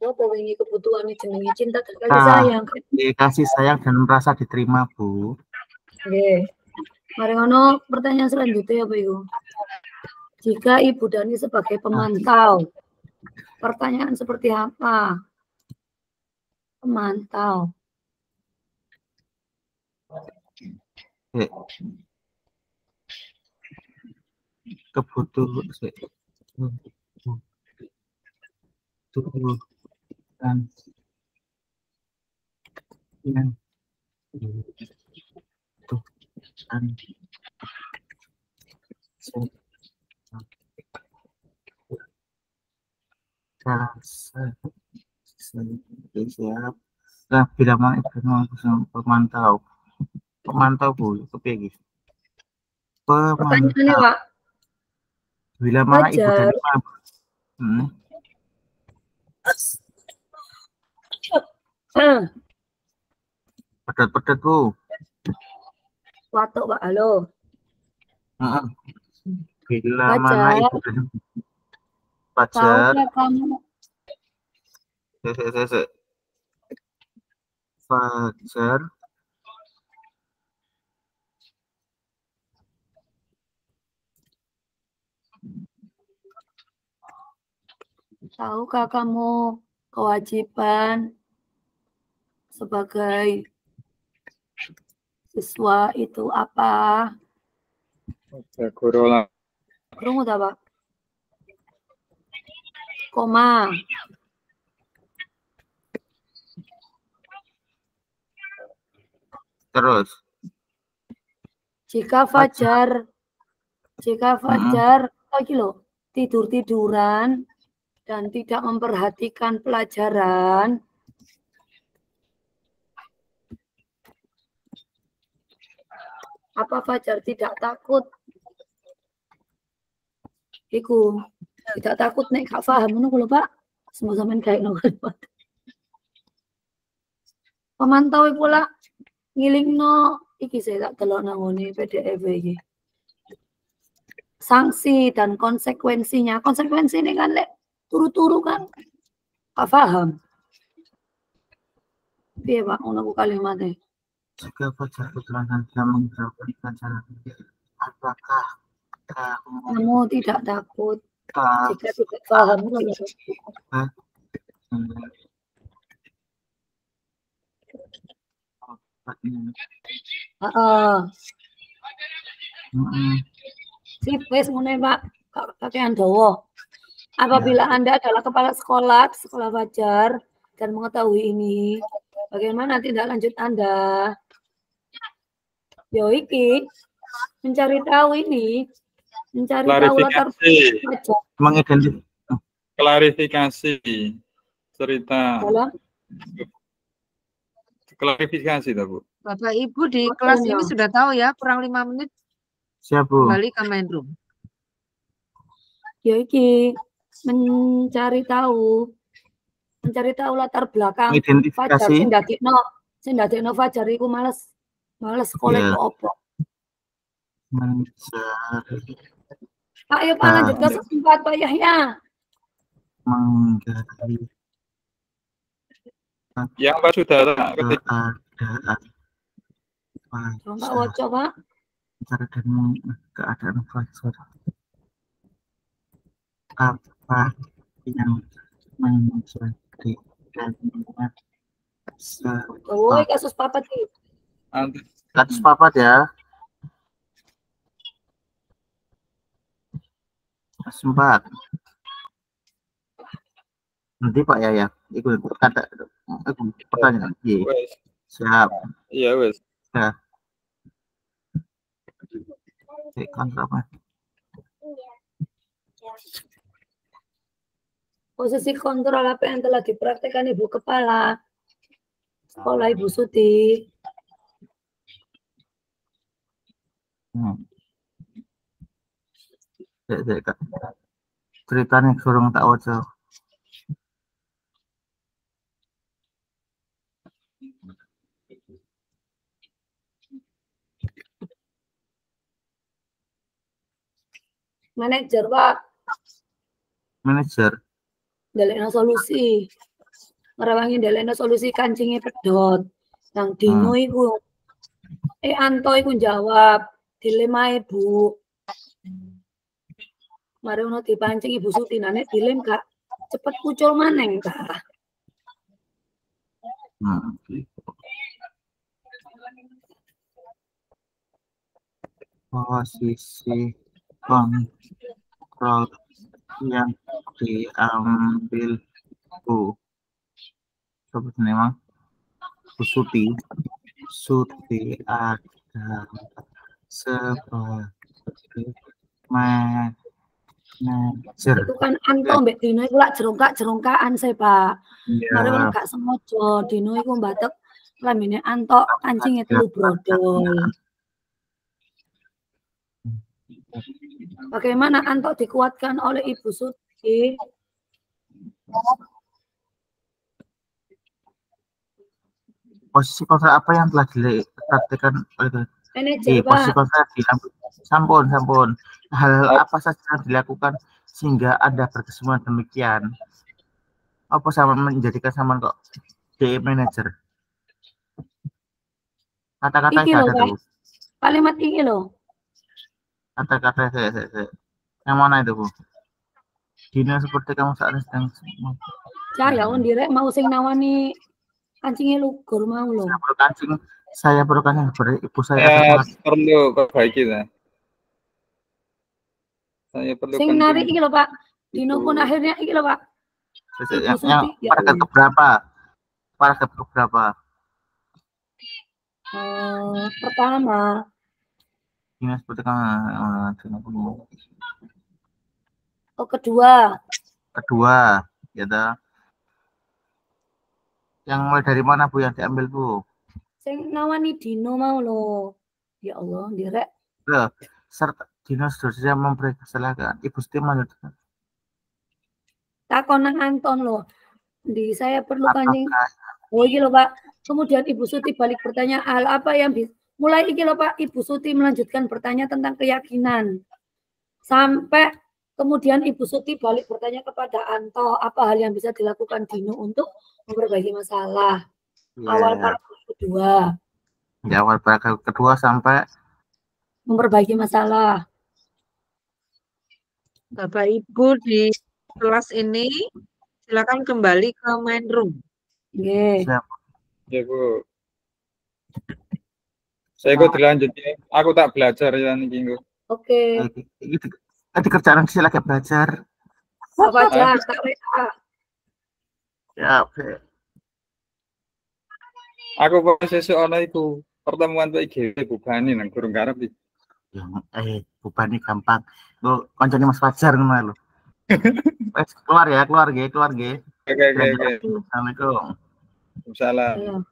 Apa ini kebutuhan jenenge cinta dan kasih sayang? Kasih sayang dan rasa diterima, Bu. Nggih. Mari ngono, pertanyaan selanjutnya apa itu? Jika Ibu Dani sebagai pemantau, pertanyaan seperti apa? Pemantau. Kebutuhan siap. Nah, bila mana pemantau Bu, kepiye iki? Pertanyaannya, Pak. Bila mana Ibu Dani pedet Bu. Watuk, Pak. Halo. Bila mana Ibu Dani Fajar. Fajar. Tahukah kamu kewajiban sebagai siswa itu apa? Guru lah. Krungu ta, Pak? Koma. Terus. Jika Fajar lagi loh, tidur-tiduran dan tidak memperhatikan pelajaran, apa Fajar tidak takut? Iku tidak takut nek gak paham ngono lho, Pak. Semua sampean kayak ngono. Pemantau iku lah ngilingno iki saya tak delok nang ngene PDF iki. Sanksi dan konsekuensinya. Konsekuensi ini kan lek turu-turu kan gak paham. Piye, Pak, ngono ku kalimatnya? Jika Fajar Putra menjawabkan pelajaran, apakah kamu tidak takut jika tidak paham? Sip, wes ngene Pak, kakean dawa. Apabila Anda adalah kepala sekolah Fajar dan mengetahui ini, bagaimana tindak lanjut Anda? Yo iki mencari tahu ini, mencari tahu latar mengidentifikasi klarifikasi cerita. Klarifikasi tak Bu? Bapak Ibu di kelas ini sudah tahu ya, kurang 5 menit. Siap Bu. Kembali ke main room. Ya iki mencari tahu latar belakang Fajar sing dadekno Fajar iku males sekolah itu opo. Mencari. Pak ya Pak lanjut ke 4 Pak Yahya. Menggali. Yang Pak Saudara ketika Coba keadaan Fajar. Apa yang menjadi kasus papat ini. Kasus papat ya. Kasus 4. Nanti Pak ya ikut kata pertanyaan. Siap. Iya wes. Ya. Apa? Posisi kontrol apa yang telah dipraktekkan Ibu Kepala Sekolah Ibu Suti? Ceritanya surung tak wajar. Manajer Pak. Manajer. Dalekno solusi. Ngrewangi dalekno solusi kancingnya pedot. Yang Dino iku Anto iku jawab dilemae Bu. Mari ono dipancing Ibu Suti nane dilem Kak. Cepet kucul maneng Kak. Posisi kontrol yang diambil Bu. Sebetulnya memang Bu Suti ada sebagai manajer. Itu kan Anto mbek Dino iku lak jerongkaan saya Pak. Mari ono gak semojo Dino iku mbatek lambene Anto kancing itu brodol. Bagaimana Anto dikuatkan oleh Ibu Suti? Posisi kontrak apa yang telah dipraktikkan oleh manajer posisi kontrak sampun. Hal apa saja yang dilakukan sehingga ada berkesimpulan demikian? Apa sama menjadikan sama kok DE manajer? Kata-kata iki ada loh, kalimat ini loh. Kata-kata saya. Yang mana itu Bu? Dino seperti kamu saat ini sedang. Saya direk mau sing nawani kancingnya lugur mau loh. Saya perlu kancing ibu saya. Perlu perbaiki lah. Saya perlu sing narik iki loh Pak. Dino pun akhirnya iki loh Pak. Paragraf keberapa? Paragraf keberapa? Pertama. Ini seperti kamu. Oh kedua. Ya dah. Yang mulai dari mana Bu yang diambil Bu? Sing nawani Dino mau loh. Ya Allah, direk. Serta Dino sudah memberi kesalahan. Ibu Suti melanjutkan. Takon nang Anton loh. Di saya perlu kancing. Oh iki loh Pak. Kemudian Ibu Suti balik bertanya hal apa yang mulai iki loh Pak. Ibu Suti melanjutkan bertanya tentang keyakinan. Sampai kemudian Ibu Suti balik bertanya kepada Anto apa hal yang bisa dilakukan Dino untuk memperbaiki masalah. Awal paragraf kedua. Ya, awal paragraf kedua sampai memperbaiki masalah. Bapak Ibu di kelas ini silakan kembali ke main room. Nggih. Siap. Ya Bu. Saya kok dilanjut ya. Aku tak belajar ya nih Kinggo. Oke. Tadi kerjaan sih lagi belajar. Apa aja tak WA. Ya, oke. Aku kok sesuk ana iku pertemuan Pak IGW bubani nang Gunung Karep iki. Ya, bubani gampang. Lo koncone Mas Fajar ngono lho. Wes keluar ya, keluar nggih. Oke. Assalamualaikum. Salam.